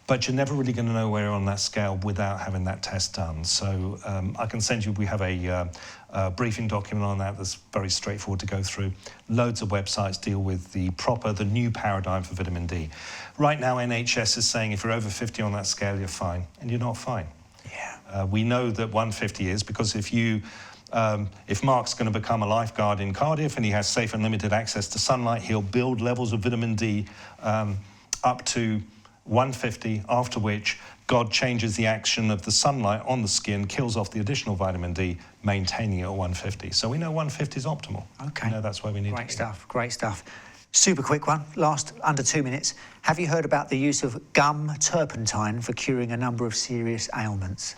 But you're never really going to know where you're on that scale without having that test done. So I can send you, we have a briefing document on that that's very straightforward to go through. Loads of websites deal with the new paradigm for vitamin D. Right now, NHS is saying if you're over 50 on that scale, you're fine, and you're not fine. Yeah. We know that 150 is, because if Mark's going to become a lifeguard in Cardiff and he has safe and limited access to sunlight, he'll build levels of vitamin D up to 150, after which God changes the action of the sunlight on the skin, kills off the additional vitamin D, maintaining it at 150. So we know 150 is optimal. Okay. We know that's where we need to be. Great stuff, great stuff. Super quick one, last under 2 minutes. Have you heard about the use of gum turpentine for curing a number of serious ailments?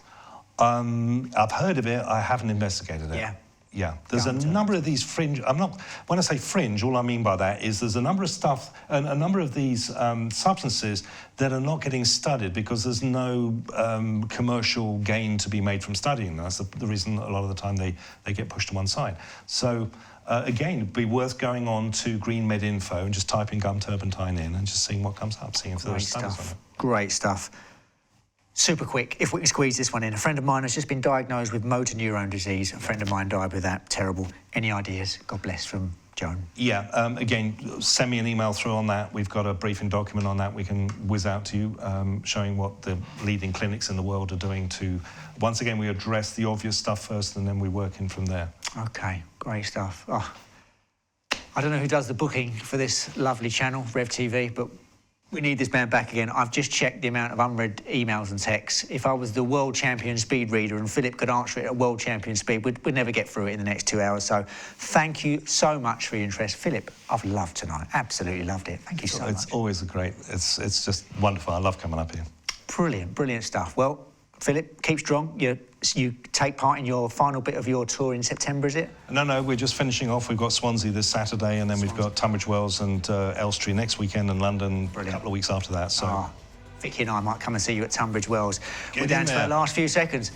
I've heard of it, I haven't investigated it. Yeah. Yeah, there's a number of these fringe. When I say fringe, all I mean by that is there's a number of stuff, a number of these substances that are not getting studied because there's no commercial gain to be made from studying them. That's the reason a lot of the time they get pushed to one side. So again, it'd be worth going on to Green Med Info and just typing gum turpentine in and just seeing what comes up, seeing if there are studies on it. Great stuff. Super quick, if we can squeeze this one in. A friend of mine has just been diagnosed with motor neurone disease. A friend of mine died with that. Terrible. Any ideas? God bless, from Joan. Yeah, again, send me an email through on that. We've got a briefing document on that we can whiz out to you, showing what the leading clinics in the world are doing to... Once again, we address the obvious stuff first and then we work in from there. OK, great stuff. Oh, I don't know who does the booking for this lovely channel, Rev TV, but we need this man back again. I've just checked the amount of unread emails and texts. If I was the world champion speed reader and Philip could answer it at world champion speed, we'd never get through it in the next 2 hours. So thank you so much for your interest. Philip, I've loved tonight. Absolutely loved it. Thank you so much. It's always it's just wonderful. I love coming up here. Brilliant, brilliant stuff. Well, Philip, keep strong. You take part in your final bit of your tour in September, is it? No, we're just finishing off. We've got Swansea this Saturday, and then we've got Tunbridge Wells and Elstree next weekend, and London a couple of weeks after that. So, Vicky and I might come and see you at Tunbridge Wells. Get We're down to our last few seconds.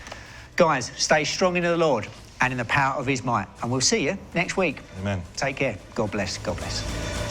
Guys, stay strong in the Lord and in the power of his might, and we'll see you next week. Amen. Take care. God bless. God bless.